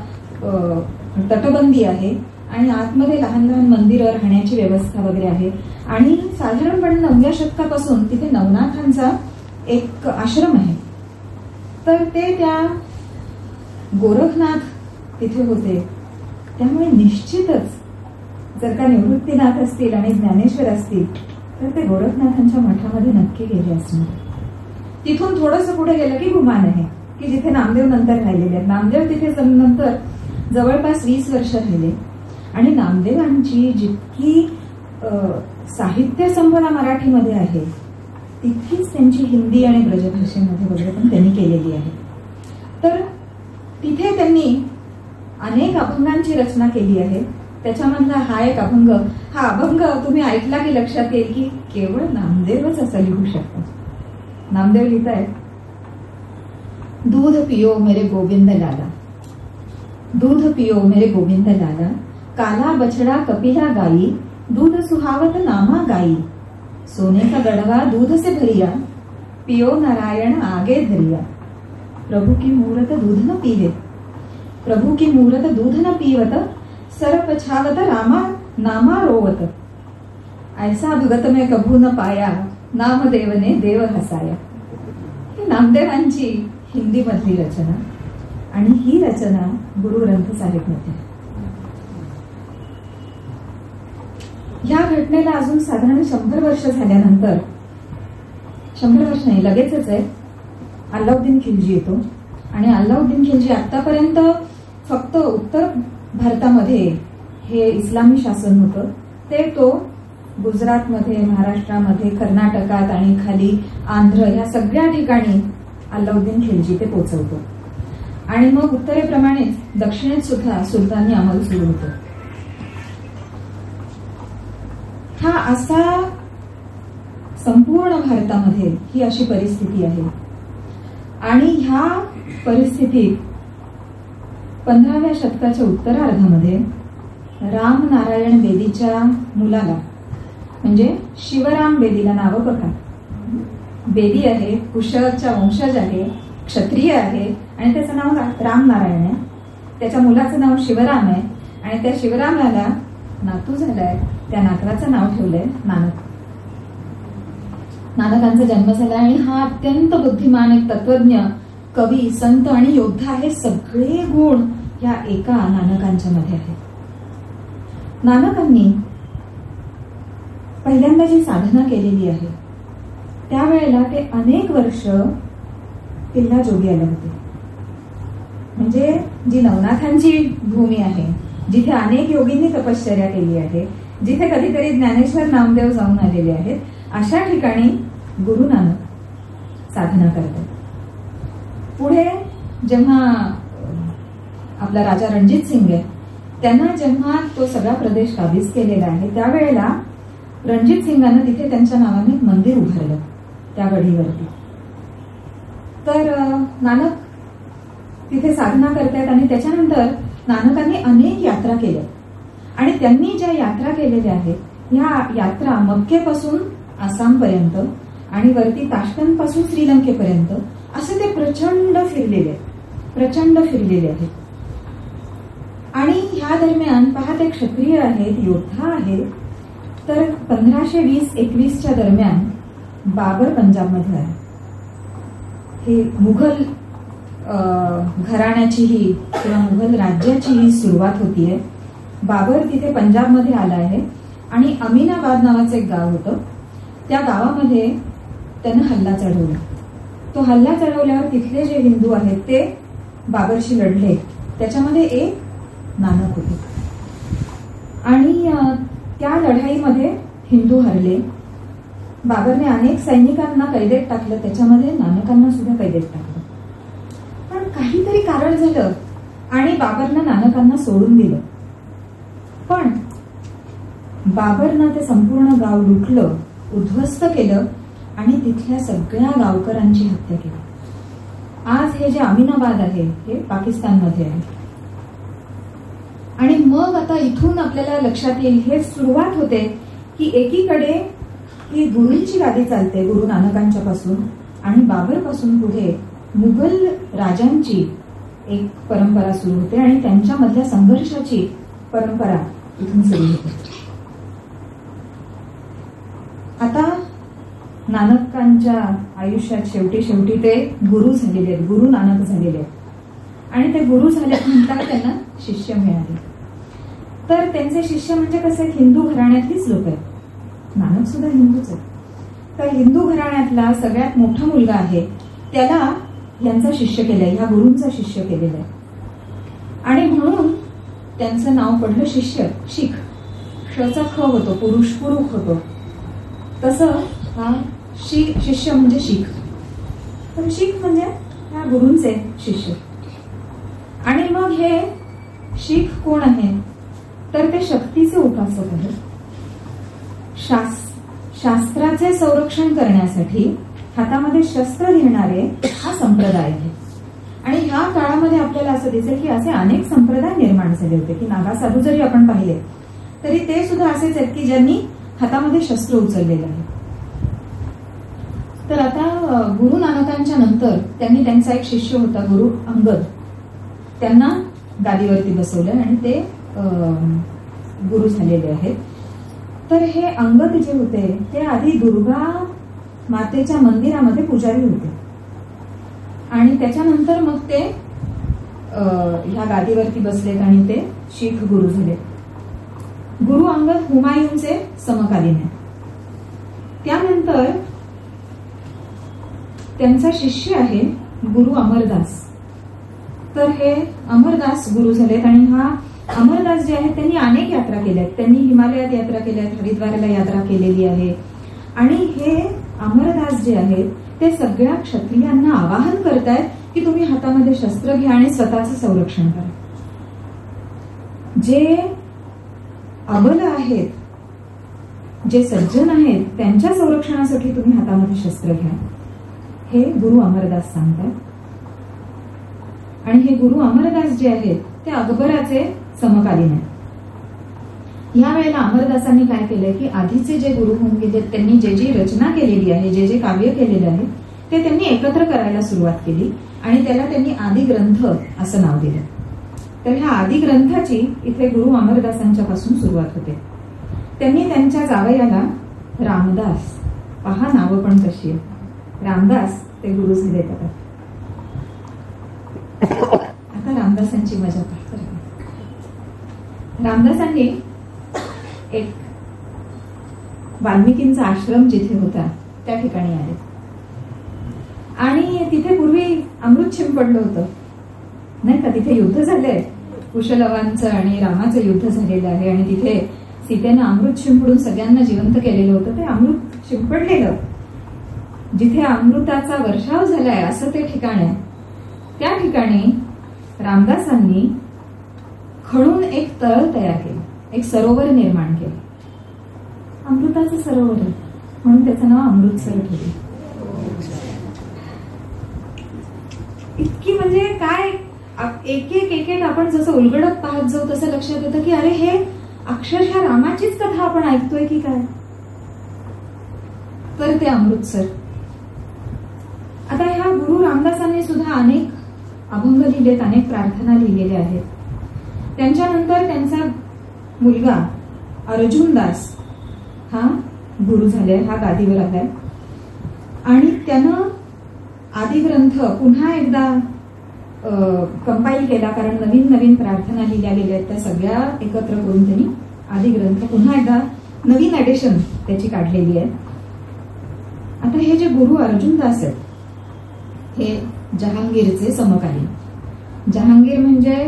तटबंदी आहे आणि आतमध्ये लहान लहान मंदिरं, राहण्याची व्यवस्था वगैरे आहे. आणि साधारणपणे 9व्या शतकापासून तिथे नवनाथांचा एक आश्रम आहे. तर ते त्या गोरखनाथ तिथे होते, त्यामुळे निश्चितच जर का निवृत्तीनाथ असतील आणि ज्ञानेश्वर असतील तर ते गोरखनाथांच्या मठामध्ये नक्की गेले असणार. तिथून थोडंसं पुढे गेलं की गुमान आहे की जिथे नामदेव नंतर राहिलेले आहेत. नामदेव तिथे नंतर जवळपास 20 वर्ष राहिले आणि नामदेवांची जितकी साहित्य संपदा मराठीमध्ये आहे तितकीच त्यांची हिंदी आणि ब्रजभाषेमध्ये वगैरे पण त्यांनी केलेली आहे. तर तिथे त्यांनी अनेक अभंगांची रचना केली आहे. त्याच्यामधला हा एक अभंग, हा अभंग तुम्ही ऐकला की लक्षात येईल की केवळ नामदेवच असं लिहू शकतात. नामदेव लिहित आहेत, दूध पियो मेरे गोविंद लाला, दूध पियो मेरे गोविंद लाला, काला बछड़ा कपिला गाई, दूध सुहावत नामा गाई, सोने का गढ़वा दूध से भरिया, पियो नारायण आगे धरिया, प्रभु की मूरत दूध न पीवे, प्रभु की मूरत दूध न पीवत, सर पछावत रामा नामा रोवत, ऐसा भगत में कभू न पाया, नामदेव ने देव हसाया. ही नामदेवांची हिंदी मधली रचना आणि ही रचना गुरु ग्रंथ साहिब मध्ये. या घटनेला अजून साधारण 100 वर्ष झाल्यानंतर, 100 वर्ष नाही लगेचच आहे, अल्लाउद्दीन खिलजी येतो. आणि अल्लाउद्दीन खिलजी आतापर्यंत फक्त उत्तर भारतामध्ये हे इस्लामी शासन होतं, ते तो गुजरातमध्ये, महाराष्ट्रामध्ये, कर्नाटकात आणि खाली आंध्र या सगळ्या ठिकाणी अल्लाउद्दीन खिलजी ते पोहोचवतो. आणि मग उत्तरेप्रमाणेच दक्षिणेत सुद्धा सुलतानी अंमल सुरू होतो. हा असा संपूर्ण भारतामध्ये ही अशी परिस्थिती आहे. आणि ह्या परिस्थितीत 15व्या शतकाच्या उत्तरार्धामध्ये राम नारायण बेदीच्या मुलाला, म्हणजे शिवराम बेदीला, नावं बघा, बेदी आहे, कुशलच्या वंशज आहे, क्षत्रिय आहे आणि त्याचं नाव राम नारायण आहे. त्याच्या मुलाचं नाव शिवराम आहे आणि त्या शिवरामाला नातू झालाय, त्या नातवाचं नाव ठेवलंय नानक. नानकांचा जन्म झाला आणि हा अत्यंत बुद्धिमान, एक तत्वज्ञ, कवी, संत आणि योद्धा, हे सगळे गुण या एका नानकांच्या मध्ये आहेत. नानकांनी पहिल्यांदा जी साधना केलेली आहे त्यावेळेला ते अनेक वर्ष किल्ला जोगियाला होते. म्हणजे जी नवनाथांची भूमी आहे, जिथे अनेक योगींनी तपश्चर्या केली आहे, जिथे कधीतरी ज्ञानेश्वर नामदेव जाऊन आलेले आहेत, अशा ठिकाणी गुरु नानक साधना करतात. पुढे जेव्हा आपला राजा रणजित सिंग आहे, त्यांना जेव्हा तो सगळा प्रदेश काबीज केलेला आहे त्यावेळेला रणजित सिंगानं तिथे त्यांच्या नावाने एक मंदिर उभारलं त्या गढीवरती. तर नानक तिथे साधना करतायत आणि त्याच्यानंतर नानकांनी अनेक यात्रा केल्या आणि त्यांनी ज्या यात्रा केलेल्या आहेत ह्या यात्रा मक्केपासून आसामपर्यंत आणि वरती ताश्कंद पासून श्रीलंकेपर्यंत असे ते प्रचंड फिरलेले आहेत. आणि ह्या दरम्यान पहा, ते क्षत्रिय आहेत, योद्धा आहेत. तर 1520-21च्या दरम्यान बाबर पंजाबमध्ये आहे. हे मुघल घराण्याची ही किंवा मुघल राज्याची ही सुरुवात होतीये. बाबर तिथे पंजाबमध्ये आला आहे आणि अमीनाबाद नावाचं एक गाव होतं, त्या गावामध्ये त्यानं हल्ला चढवला. तो हल्ला चढवल्यावर तिथले जे हिंदू आहेत ते बाबरशी लढले. त्याच्यामध्ये एक नानक होते आणि त्या लढाईमध्ये हिंदू हरले. बाबरने अनेक सैनिकांना कैदेत टाकलं, त्याच्यामध्ये नानकांना सुद्धा कैदेत टाकलं. पण काहीतरी कारण झालं आणि बाबरनं नानकांना सोडून दिलं. पण बाबरनं ते संपूर्ण गाव लुटलं, उद्ध्वस्त केलं आणि तिथल्या सगळ्या गावकऱ्यांची हत्या केली. आज हे जे अमीनाबाद आहे हे पाकिस्तानमध्ये आहे. आणि मग आता इथून आपल्याला लक्षात येईल, हे सुरुवात होते की एकीकडे ही गुरूंची गादी चालते गुरु नानकांच्या पासून आणि बाबर पासून पुढे मुघल राजांची एक परंपरा सुरू होते आणि त्यांच्यामधल्या संघर्षाची परंपरा इथून सुरू होते. आता नानकांच्या आयुष्यात शेवटी ते गुरु झालेले आहेत, गुरु नानक झालेले आहेत. आणि ते गुरु झाले म्हणताना त्यांना शिष्य मिळाले. तर त्यांचे शिष्य म्हणजे कसे, हिंदू घराण्यातलीच लोक आहेत. नानक सुद्धा हिंदूच आहेत. तर हिंदू घराण्यातला सगळ्यात मोठा मुलगा आहे, त्याला यांचा शिष्य केलाय, ह्या गुरूंचा शिष्य केलेला आहे. आणि म्हणून त्यांचं नाव पडलं शिष्य, शीख. षचा ख होतो, पुरुष पुरुष होतो. तसं हा शिष्य म्हणजे शीख. तर शीख म्हणजे ह्या गुरूंचे शिष्य. आणि मग हे शीख कोण आहे, तर ते शक्तीचे उपासक आहेत. शास्त्राचे संरक्षण करण्यासाठी हातामध्ये शस्त्र घेणारे हा संप्रदाय आहे. आणि ह्या काळामध्ये आपल्याला असं दिसेल की असे अनेक संप्रदाय निर्माण झाले होते, की नागा साधू जरी आपण पाहिले तरी ते सुद्धा असेच आहेत की ज्यांनी हातामध्ये शस्त्र उचललेलं आहे. तर आता गुरु नानकांच्या नंतर त्यांनी त्यांचा एक शिष्य होता गुरु अंगद, त्यांना गादीवरती बसवलं आणि ते गुरु झालेले आहेत. तर हे अंगद जे होते ते आधी दुर्गा मातेच्या मंदिरामध्ये पुजारी होते. आणि त्याच्यानंतर मग ते ह्या गादीवरती बसलेत आणि ते शीख गुरु झाले. गुरु अंगद हुमायूनचे समकालीन आहे. त्यानंतर त्यांचा शिष्य आहे गुरु अमरदास. तर हे अमरदास गुरु झालेत. आणि हा अमरदास जे आहेत त्यांनी अनेक यात्रा केल्यात. त्यांनी हिमालयात यात्रा केल्यात, हरिद्वारला यात्रा केलेली आहे. आणि हे अमरदास जे आहेत ते सगळ्या क्षत्रियांना आवाहन करतायत की तुम्ही हातामध्ये शस्त्र घ्या आणि स्वतःचं संरक्षण करा. जे अबल आहेत, जे सज्जन आहेत, त्यांच्या संरक्षणासाठी तुम्ही हातामध्ये शस्त्र घ्या, हे गुरु अमरदास सांगतात. आणि हे गुरु अमरदास जे आहेत ते अकबराचे समकालीन आहेत. या वेळेला अमरदासांनी काय केलंय की आधीचे जे गुरु होऊन गेले त्यांनी जे जी रचना केलेली आहे, जे जे काव्य केलेलं आहे ते त्यांनी एकत्र करायला सुरुवात केली आणि त्याला त्यांनी आदि ग्रंथ असं नाव दिलं. तर ह्या आदि ग्रंथाची इथे गुरु अमरदासांच्या पासून सुरुवात होते. त्यांनी त्यांच्या जावयाला रामदास, पहा नावं पण कशी आहे, रामदास ते गुरु झाले. आता रामदासांची मजा पाहतो. रामदासांनी एक वाल्मिकींचा आश्रम जिथे होता त्या ठिकाणी आले. आणि तिथे पूर्वी अमृत शिंपडलं होतं नाही का. तिथे युद्ध झालंय, कुशलवांचं आणि रामाचं युद्ध झालेलं आहे. आणि तिथे सीतेनं अमृत शिंपडून सगळ्यांना जिवंत केलेलं होतं. ते अमृत शिंपडलेलं जिथे अमृताचा वर्षाव झालाय असं ते ठिकाण आहे. त्या ठिकाणी रामदासांनी खणून एक तळ तयार केलं, एक सरोवर निर्माण केलं. अमृताचं सरोवर आहे म्हणून त्याचं नाव अमृतसर ठेवलं. इतकी म्हणजे काय एक एक आपण जसं उलगडत पाहत जाऊ तसं लक्षात येतं की अरे हे अक्षरशः रामाचीच कथा आपण ऐकतोय की काय. तर ते अमृतसर. आता ह्या गुरु रामदासांनी सुद्धा अनेक अभंग लिहिलेत, अनेक प्रार्थना लिहिलेल्या आहेत. त्यांच्यानंतर त्यांचा मुलगा अर्जुनदास हा गुरु झालाय, हा गादीवर आलाय. आणि त्यानं आदिग्रंथ पुन्हा एकदा कंपाईल केला, कारण नवीन नवीन प्रार्थना लिहिल्या गेल्या आहेत त्या सगळ्या एकत्र करून त्यांनी आदिग्रंथ पुन्हा एकदा नवीन एडिशन त्याची काढलेली आहे. आता हे जे गुरु अर्जुनदास आहेत हे जहांगीरचे समकालीन. जहांगीर म्हणजे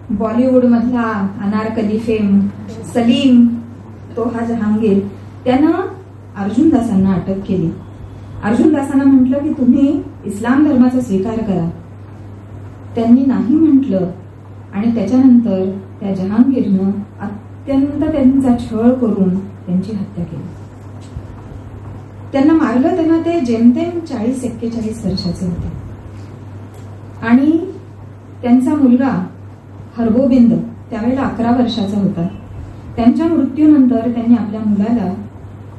बॉलिवूड मधला अनारकली फेम सलीम, तो हा जहांगीर. त्यानं अर्जुनदासांना अटक केली. अर्जुनदासांना म्हटलं की तुम्ही इस्लाम धर्माचा स्वीकार करा. त्यांनी नाही म्हटलं आणि त्याच्यानंतर त्या जहांगीरनं अत्यंत त्यांचा छळ करून त्यांची हत्या केली. त्यांना मारलं तेव्हा ते जेमतेम 40-41 वर्षाचे होते. आणि त्यांचा मुलगा हरगोबिंद त्यावेळेला 11 वर्षाचा होता. त्यांच्या मृत्यूनंतर त्यांनी आपल्या मुलाला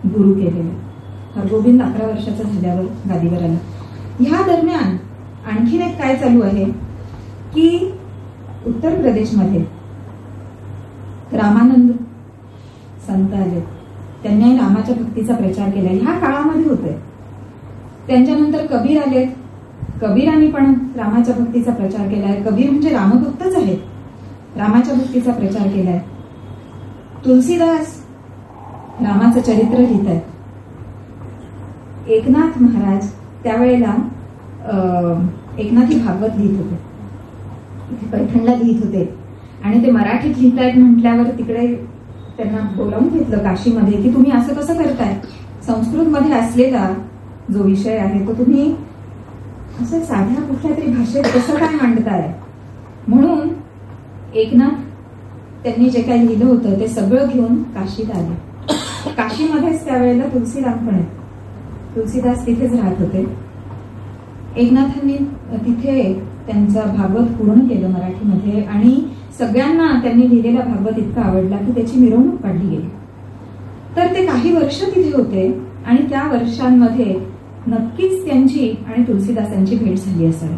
गुरु केलेलं. हरगोबिंद 11 वर्षाचा झाल्यावर गादीवर आला. ह्या दरम्यान आणखीन एक काय चालू आहे की उत्तर प्रदेशमध्ये रामानंद संत आले. त्यांनी रामाच्या भक्तीचा प्रचार केला. ह्या काळामध्ये होते. त्यांच्यानंतर कबीर आले. कबीरांनी पण रामाच्या भक्तीचा प्रचार केलाय. कबीर म्हणजे रामभक्तच आहेत. रामाच्या भक्तीचा प्रचार केलाय. तुलसीदास रामाचं चरित्र लिहित आहेत. एकनाथ महाराज त्यावेळेला एकनाथी भागवत लिहित होते, पैठणला लिहित होते आणि ते मराठीत लिहितायत म्हटल्यावर तिकडे त्यांना बोलावून घेतलं काशीमध्ये की तुम्ही असं कसं करताय, संस्कृतमध्ये असलेला जो विषय आहे तो तुम्ही असं साध्या कुठल्या तरी भाषेत कसं काय मांडताय. म्हणून एकनाथ त्यांनी जे काही लिहिलं होतं ते सगळं घेऊन काशीत आले. काशीमध्येच त्यावेळेला तुलसीराम पण आहेत. तुलसीदास तिथेच राहत होते. एकनाथांनी तिथे त्यांचा भागवत पूर्ण केलं मराठीमध्ये आणि सगळ्यांना त्यांनी लिहिलेला भागवत इतका आवडला की त्याची मिरवणूक काढली गेली. तर ते काही वर्ष तिथे होते आणि त्या वर्षांमध्ये नक्कीच त्यांची आणि तुलसीदासांची भेट झाली असावी.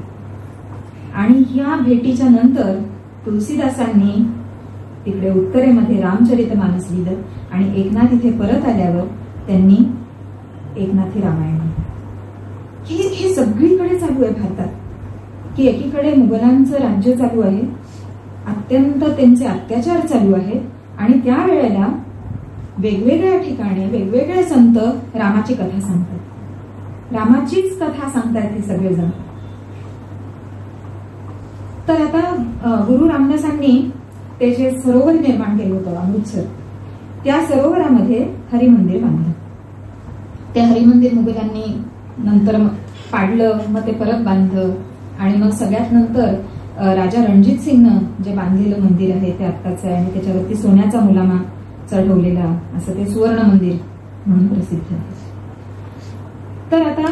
आणि या भेटीच्या नंतर तुलसीदासांनी तिकडे उत्तरेमध्ये रामचरितमानस लिहिलं आणि एकनाथ इथे परत आल्यावर त्यांनी एकनाथी रामायण. हे सगळीकडे चालू आहे भारतात की एकीकडे मुघलांचं राज्य चालू आहे, अत्यंत त्यांचे अत्याचार चालू आहेत आणि त्यावेळेला वेगवेगळ्या ठिकाणी वेगवेगळे संत रामाची कथा सांगतात. रामाचीच कथा सांगतायत हे सगळेजण. तर आता गुरु रामदासांनी ते जे सरोवर निर्माण केलं होतं अमृतसर, त्या सरोवरामध्ये हरिमंदिर बांधलं. ते हरिमंदिर मुघलांनी नंतर पाडलं, मग ते परत बांधलं आणि मग सगळ्यात नंतर राजा रणजित सिंगनं जे बांधलेलं मंदिर आहे ते आत्ताचं आहे आणि त्याच्यावरती सोन्याचा मुलामा चढवलेला असं ते सुवर्ण मंदिर म्हणून प्रसिद्ध आहे. तर आता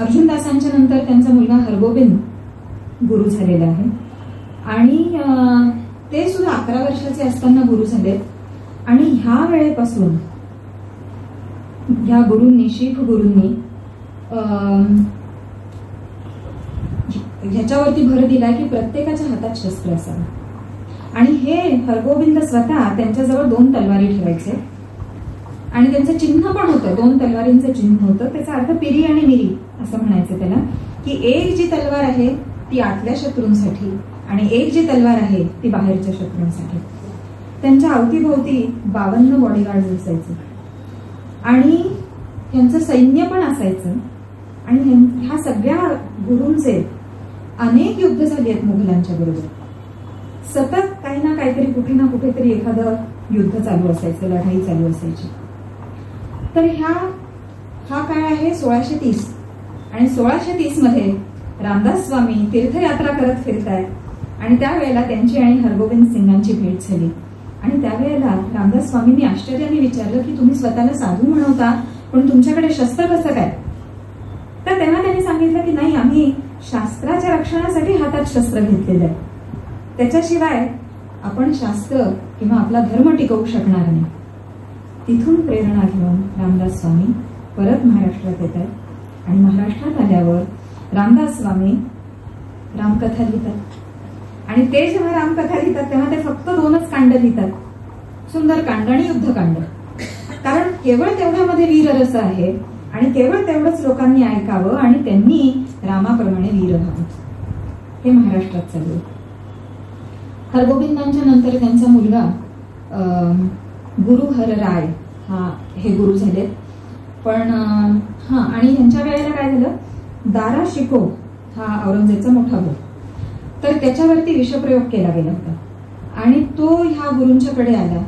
अर्जुनदासांच्या नंतर त्यांचा मुलगा हरगोबिंद गुरु झालेला आहे आणि ते सुद्धा 11 वर्षाचे असताना गुरु झाले. आणि ह्या वेळेपासून ह्या गुरूंनी, शीख गुरूंनी ह्याच्यावरती भर दिला की प्रत्येकाच्या हातात शस्त्र असावं. आणि हे हरगोबिंद स्वतः त्यांच्याजवळ 2 तलवारी ठेवायचे आणि त्यांचं चिन्ह पण होतं, 2 तलवारींचं चिन्ह होतं. त्याचा अर्थ पिरी आणि मिरी असं म्हणायचं त्याला, की एक जी तलवार आहे ती आतल्या शत्रूंसाठी आणि एक जी तलवार आहे ती बाहेरच्या शत्रूंसाठी. त्यांच्या अवतीभोवती 52 बॉडीगार्ड असायचे आणि त्यांचं सैन्य पण असायचं. आणि ह्या सगळ्या गुरूंचे अनेक युद्ध झाली आहेत मुघलांच्या बरोबर. सतत काही ना काहीतरी कुठे ना कुठेतरी एखादं युद्ध चालू असायचं, लढाई चालू असायची. तर हा काळ आहे 1630 आणि 1630 मध्ये रामदास स्वामी तीर्थयात्रा करत फिरतायत आणि त्यावेळेला त्यांची आणि हरगोबिंद सिंगांची भेट झाली. आणि त्यावेळेला रामदास स्वामींनी आश्चर्याने विचारलं की तुम्ही स्वतःला साधू म्हणवता पण तुमच्याकडे शस्त्र कसं काय. तर तेव्हा त्यांनी सांगितलं की नाही, आम्ही शास्त्राच्या रक्षणासाठी हातात शस्त्र घेतलेलं आहे, त्याच्याशिवाय आपण शास्त्र किंवा आपला धर्म टिकवू शकणार नाही. तिथून प्रेरणा घेऊन रामदास स्वामी परत महाराष्ट्रात येत आहेत आणि महाराष्ट्रात आल्यावर रामदास स्वामी रामकथा लिहितात आणि ते जेव्हा रामकथा लिहितात तेव्हा ते फक्त 2च कांड लिहितात, सुंदरकांड आणि युद्धकांड. कारण केवळ तेवढ्यामध्ये वीररस आहे आणि केवळ तेवढंच लोकांनी ऐकावं आणि त्यांनी रामाप्रमाणे वीर व्हावं. हे महाराष्ट्रात चालू आहे. हरगोबिंदांच्या नंतर त्यांचा मुलगा गुरु हरराय हे गुरु झाले. पण आणि ह्यांच्या वेळेला काय झालं, दारा शिको हा औरंगजेबचा मोठा भाऊ, तर त्याच्यावरती विषप्रयोग केला गेला होता आणि तो ह्या गुरूंच्याकडे आला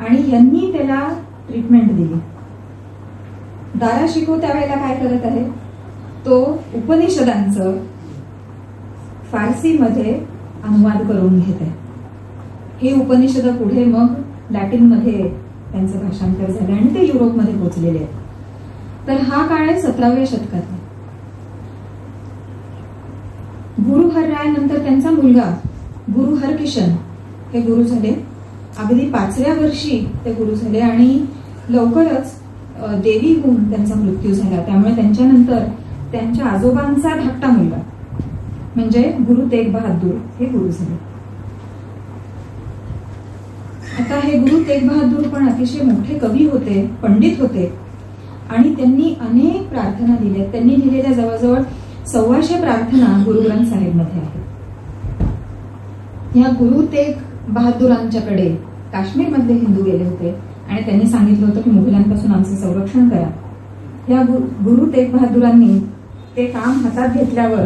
आणि यांनी त्याला ट्रीटमेंट दिली. दारा शिको त्यावेळेला काय करत आहे, तो उपनिषदांचं फारसीमध्ये अनुवाद करून घेत आहे. हे उपनिषद पुढे मग लॅटिनमध्ये त्यांचं भाषांतर झालं आणि ते युरोपमध्ये पोहोचलेले आहेत. तर हा काळ आहे 17व्या शतकात. गुरु हरराय नंतर त्यांचा मुलगा गुरु हरकिशन हे गुरु झाले. अगदी 5व्या वर्षी ते गुरु झाले आणि लवकरच देवी होऊन त्यांचा मृत्यू झाला. त्यामुळे त्यांच्यानंतर त्यांच्या आजोबांचा धाकटा मुलगा म्हणजे गुरु तेग बहादूर हे गुरु झाले. आता हे गुरु तेग बहादूर पण अतिशय मोठे कवी होते, पंडित होते आणि त्यांनी अनेक प्रार्थना लिहिल्या. त्यांनी लिहिलेल्या जवळजवळ 125 प्रार्थना गुरु ग्रंथ साहेब मध्ये आहेत. या गुरु तेग बहादुरांच्याकडे काश्मीर मधले हिंदू गेले होते आणि त्यांनी सांगितलं होतं की मुघलांपासून आमचे संरक्षण करा. या गुरु तेग बहादुरांनी ते काम हातात घेतल्यावर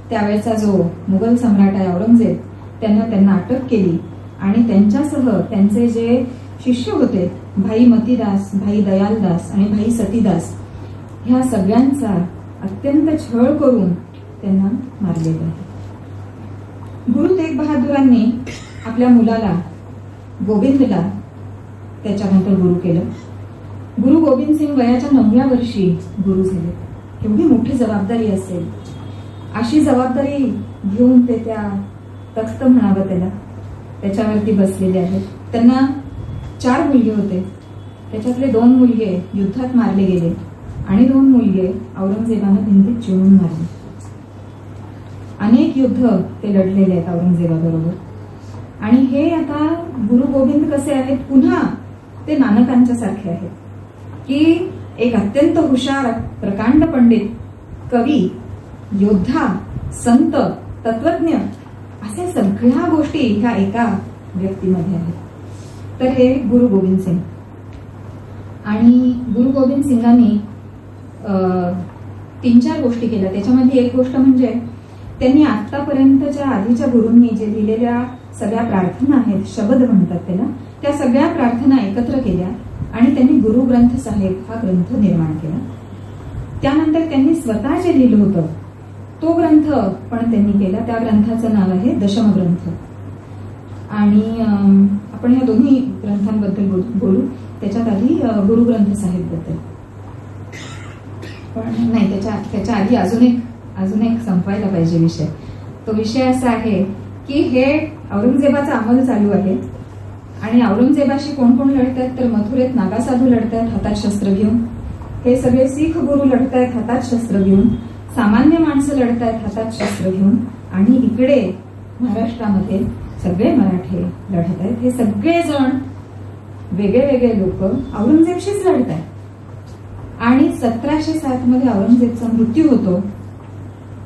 त्यावेळेचा जो मुघल सम्राट आहे औरंगजेब त्यांना अटक केली आणि त्यांच्यासह त्यांचे जे शिष्य होते भाई मतीदास, भाई दयालदास आणि भाई सतीदास ह्या सगळ्यांचा अत्यंत छळ करून त्यांना मारलेलं आहे. गुरु तेग बहादुरांनी आपल्या मुलाला गोविंदला त्याच्यानंतर गुरु केलं. गुरु गोविंद सिंग वयाच्या 9व्या वर्षी गुरु झाले. एवढी मोठी जबाबदारी असेल, अशी जबाबदारी घेऊन ते त्या तख्त म्हणावं त्याच्यावरती बसलेले आहेत. त्यांना 4 मुलगे होते. त्याच्यातले 2 मुलगे युद्धात मारले गेले आणि 2 मुलगे औरंगजेबानं भिंतीत चिरून मारले. अनेक युद्ध ते लढलेले आहेत औरंगजेबाबरोबर. आणि हे आता गुरु गोविंद कसे आहेत, पुन्हा ते नानकांच्या सारखे आहेत की एक अत्यंत हुशार, प्रकांड पंडित, कवी, योद्धा, संत, तत्वज्ञ अशा सगळ्या गोष्टी ह्या एका व्यक्तीमध्ये आहेत. तर हे गुरु गोविंद सिंग. आणि गुरु गोविंद सिंगांनी 3-4 गोष्टी केल्या. त्याच्यामध्ये एक गोष्ट म्हणजे त्यांनी आतापर्यंतच्या आधीच्या गुरूंनी जे लिहिलेल्या सगळ्या प्रार्थना आहेत, शब्द म्हणतात त्याला, त्या सगळ्या प्रार्थना एकत्र केल्या आणि त्यांनी गुरु ग्रंथ साहेब हा ग्रंथ निर्माण केला. त्यानंतर त्यांनी स्वतः जे लिहिलं होतं तो ग्रंथ पण त्यांनी केला. त्या ग्रंथाचं नाव आहे दशमग्रंथ. आणि आपण या दोन्ही ग्रंथांबद्दल बोलू. त्याच्यात आधी गुरु ग्रंथ साहेब बद्दल, पण नाही, त्याच्या आधी अजून एक संपवायला पाहिजे विषय. तो विषय असा आहे की हे औरंगजेबाचा अंमल चालू आहे आणि औरंगजेबाशी कोण कोण लढतात तर मथुरेत नागासाधू लढतात हातात शस्त्र घेऊन, हे सगळे शीख गुरु लढतायत हातात शस्त्र घेऊन, सामान्य माणसं लढतायत हातात शस्त्र घेऊन, आणि इकडे महाराष्ट्रामध्ये सगळे मराठे लढत आहेत. हे सगळे जण वेगळे वेगळे लोक औरंगजेबशीच लढत आहेत. आणि 1707 मध्ये औरंगजेबचा मृत्यू होतो.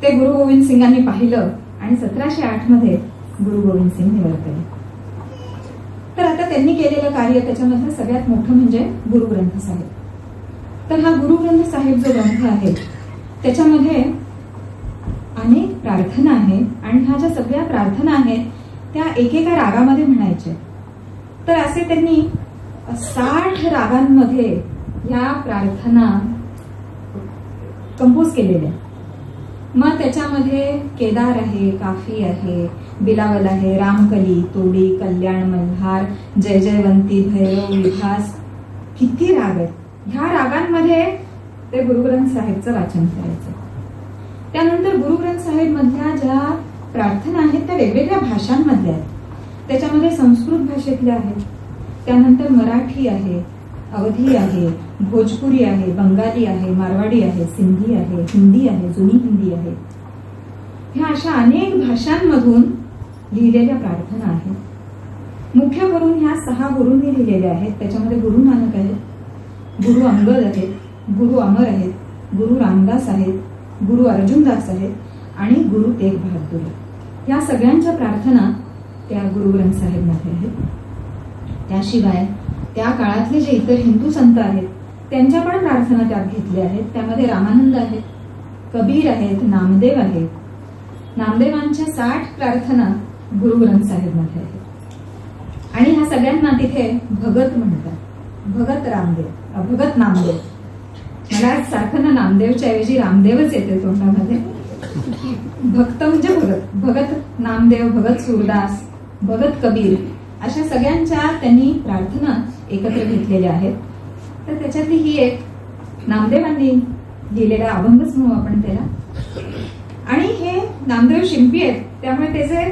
ते गुरु गोविंद सिंगांनी पाहिलं आणि 1708 मध्ये गुरु गोविंद सिंग निवडले. तर आता त्यांनी केलेलं कार्य त्याच्यामधलं सगळ्यात मोठं म्हणजे गुरु ग्रंथ साहेब. तर हा गुरु ग्रंथ साहेब जो ग्रंथ आहे त्याच्यामध्ये अनेक प्रार्थना आहेत आणि ह्या ज्या सगळ्या प्रार्थना आहेत त्या एकेका रागामध्ये म्हणायच्या. तर असे त्यांनी 60 रागांमध्ये या प्रार्थना कंपोज केलेल्या. मग त्याच्यामध्ये केदार आहे, काफी आहे, बिलावल आहे, रामकली, तोडी, कल्याण, मल्हार, जय जयवंती, भैरव, विभास, किती राग आहेत. ह्या रागांमध्ये ते गुरुग्रंथ साहेबचं वाचन करायचं. त्यानंतर गुरुग्रंथ साहेब मधल्या ज्या प्रार्थना आहेत त्या वेगवेगळ्या भाषांमधल्या आहेत. त्याच्यामध्ये संस्कृत भाषेतल्या आहेत, त्यानंतर मराठी आहे, अवधी आहे, भोजपुरी आहे, बंगाली आहे, मारवाडी आहे, सिंधी आहे, हिंदी आहे, जुनी हिंदी आहे. ह्या अशा अनेक भाषांमधून लिहिलेल्या प्रार्थना आहेत. मुख्य करून ह्या 6 गुरूंनी लिहिलेल्या आहेत. त्याच्यामध्ये गुरु नानक आहेत, गुरु अंगद आहेत, गुरु अमर आहेत, गुरु रामदास आहेत, गुरु अर्जुनदास आहेत आणि गुरु तेग बहादूर. या सगळ्यांच्या प्रार्थना त्या गुरुग्रंथ साहेब मध्ये आहेत. त्याशिवाय त्या काळातले जे इतर हिंदू संत आहेत त्यांच्या पण प्रार्थना त्यात घेतल्या आहेत. त्यामध्ये रामानंद आहेत, कबीर आहेत, नामदेव आहेत. नामदेवांच्या 60 प्रार्थना गुरुग्रंथ साहेब मध्ये आहेत. आणि ह्या सगळ्यांना तिथे भगत म्हणतात, भगत रामदेव, भगत नामदेव. मला सारखं ना नामदेवच्या ऐवजी रामदेवच येते तोंडामध्ये. भक्त म्हणजे भगत, भगत नामदेव, भगत सूरदास, भगत कबीर, अशा सगळ्यांच्या त्यांनी प्रार्थना एकत्र घेतलेल्या आहेत. तर त्याच्यातली ही एक नामदेवांनी लिहिलेला अभंगच म्हणू आपण त्याला. आणि हे नामदेव शिंपी आहेत त्यामुळे त्याचे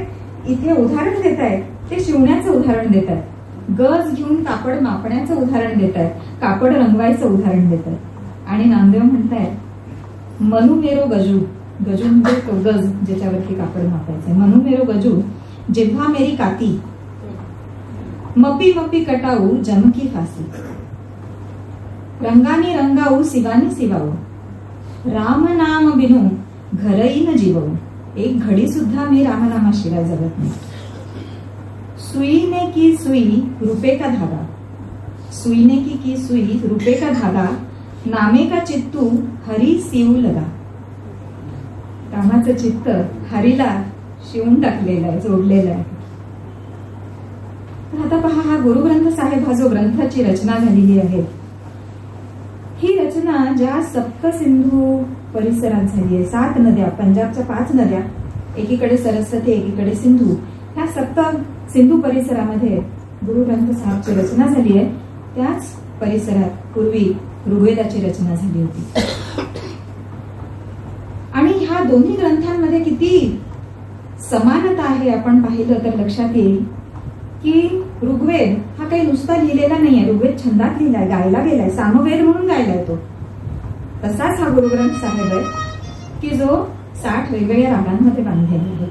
इथे उदाहरण देत आहेत ते शिवण्याचं उदाहरण देत आहेत, गज घेऊन कापड मापण्याचं उदाहरण देत आहेत, कापड रंगवायचं उदाहरण देत आहेत. आणि नामदेव म्हणतायत मनु मेरो गजू, गजू म्हणजे तो गज ज्याच्यावरती कापड मापायचंय, मनु मेरो गजू जेव्हा मेरी काती मपी मपी कटाऊ जमकी फासी, रंगानी रंगाऊ सिवानी सिवाऊ, राम नाम बिनू घरही न जीवऊ, एक घडी सुद्धा मी रामनामाशिवाय जगत नाही. सुईने की सुई रुपे का धागा, सुईने की सुई रुपे का धागा, नामे का चित्तू हरी सिवू लगा. रामाचं चित्त हरीला शिवून टाकलेलं आहे, जोडलेलं आहे. तर आता पहा, हा गुरुग्रंथ साहेब, हा जो ग्रंथाची रचना झालेली आहे, ही रचना ज्या सप्त सिंधू परिसरात झाली आहे. 7 नद्या, पंजाबच्या 5 नद्या, एकीकडे सरस्वती, एकीकडे सिंधू, ह्या सप्त सिंधू परिसरामध्ये गुरुग्रंथ साहेबची रचना झाली आहे. त्याच परिसरात पूर्वी ऋग्वेदाची रचना झाली होती. आणि ह्या दोन्ही ग्रंथांमध्ये किती समानता आहे आपण पाहिलं तर लक्षात येईल की ऋग्वेद हा काही नुसता लिहिलेला नाहीये. ऋग्वेद छंदात लिहिलाय, गायला गेलाय, सामवेद म्हणून गायलाय तो. तसाच हा गुरुग्रंथ साहेब आहे की जो 60 वेगवेगळ्या रागांमध्ये बांधलेला आहे.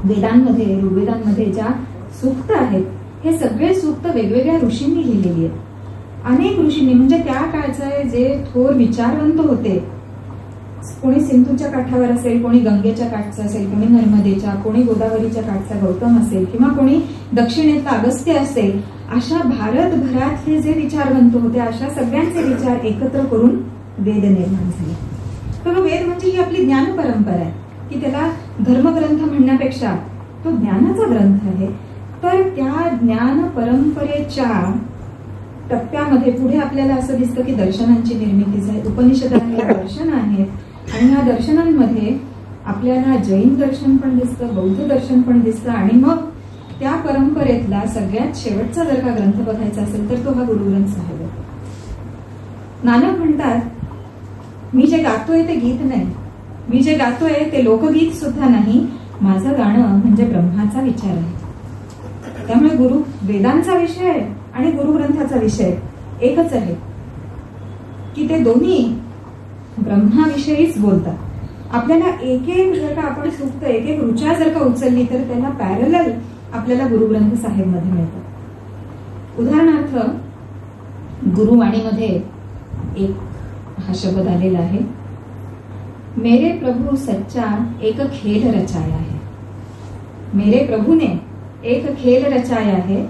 वेदांमध्ये, ऋग्वेदांमध्ये ज्या सूक्त आहेत, हे सगळे सूक्त वेगवेगळ्या ऋषींनी लिहिलेली आहेत. अनेक ऋषींनी, म्हणजे त्या काळचे जे थोर विचारवंत होते, कोणी सिंधूच्या काठावर असेल, कोणी गंगेच्या काठचा असेल, कोणी नर्मदेच्या, कोणी गोदावरीच्या काठचा गौतम असेल, किंवा कोणी दक्षिणेतला अगस्त्य असेल, अशा भारतभरातले जे विचारवंत होते, अशा सगळ्यांचे विचार एकत्र करून वेद निर्माण झाले. तर वेद म्हणजे ही आपली ज्ञान परंपरा आहे की त्याला धर्मग्रंथ म्हणण्यापेक्षा तो ज्ञानाचा ग्रंथ आहे. तर त्या ज्ञान परंपरेच्या टप्प्यामध्ये पुढे आपल्याला असं दिसतं की दर्शनांची निर्मिती झाली. उपनिषदांनी दर्शन आहेत आणि ह्या दर्शनांमध्ये आपल्याला जैन दर्शन पण दिसतं, बौद्ध दर्शन पण दिसतं. आणि मग त्या परंपरेतला सगळ्यात शेवटचा जर का ग्रंथ बघायचा असेल तर तो हा गुरुग्रंथ साहेब आहे. नानक म्हणतात, मी जे गातोय ते गीत नाही, मी जे गातोय ते लोकगीत सुद्धा नाही, माझं गाणं म्हणजे ब्रह्माचा विचार आहे. त्यामुळे गुरु वेदांचा विषय आणि गुरुग्रंथाचा विषय एकच आहे की ते दोन्ही ब्रह्माविषयीच बोलतात. आपल्याला एक एक जर का आपण सूक्त, एक एक ऋचा जर का उचलली तर त्याला पॅरलल आपल्याला गुरुग्रंथ साहेब मध्ये मिळतात. उदाहरणार्थ गुरुवाणीमध्ये एक हा शब्द आलेला आहे, मेरे प्रभु सच्चा एक खेल रचाया है. मेरे प्रभु ने एक खेल रचाया है,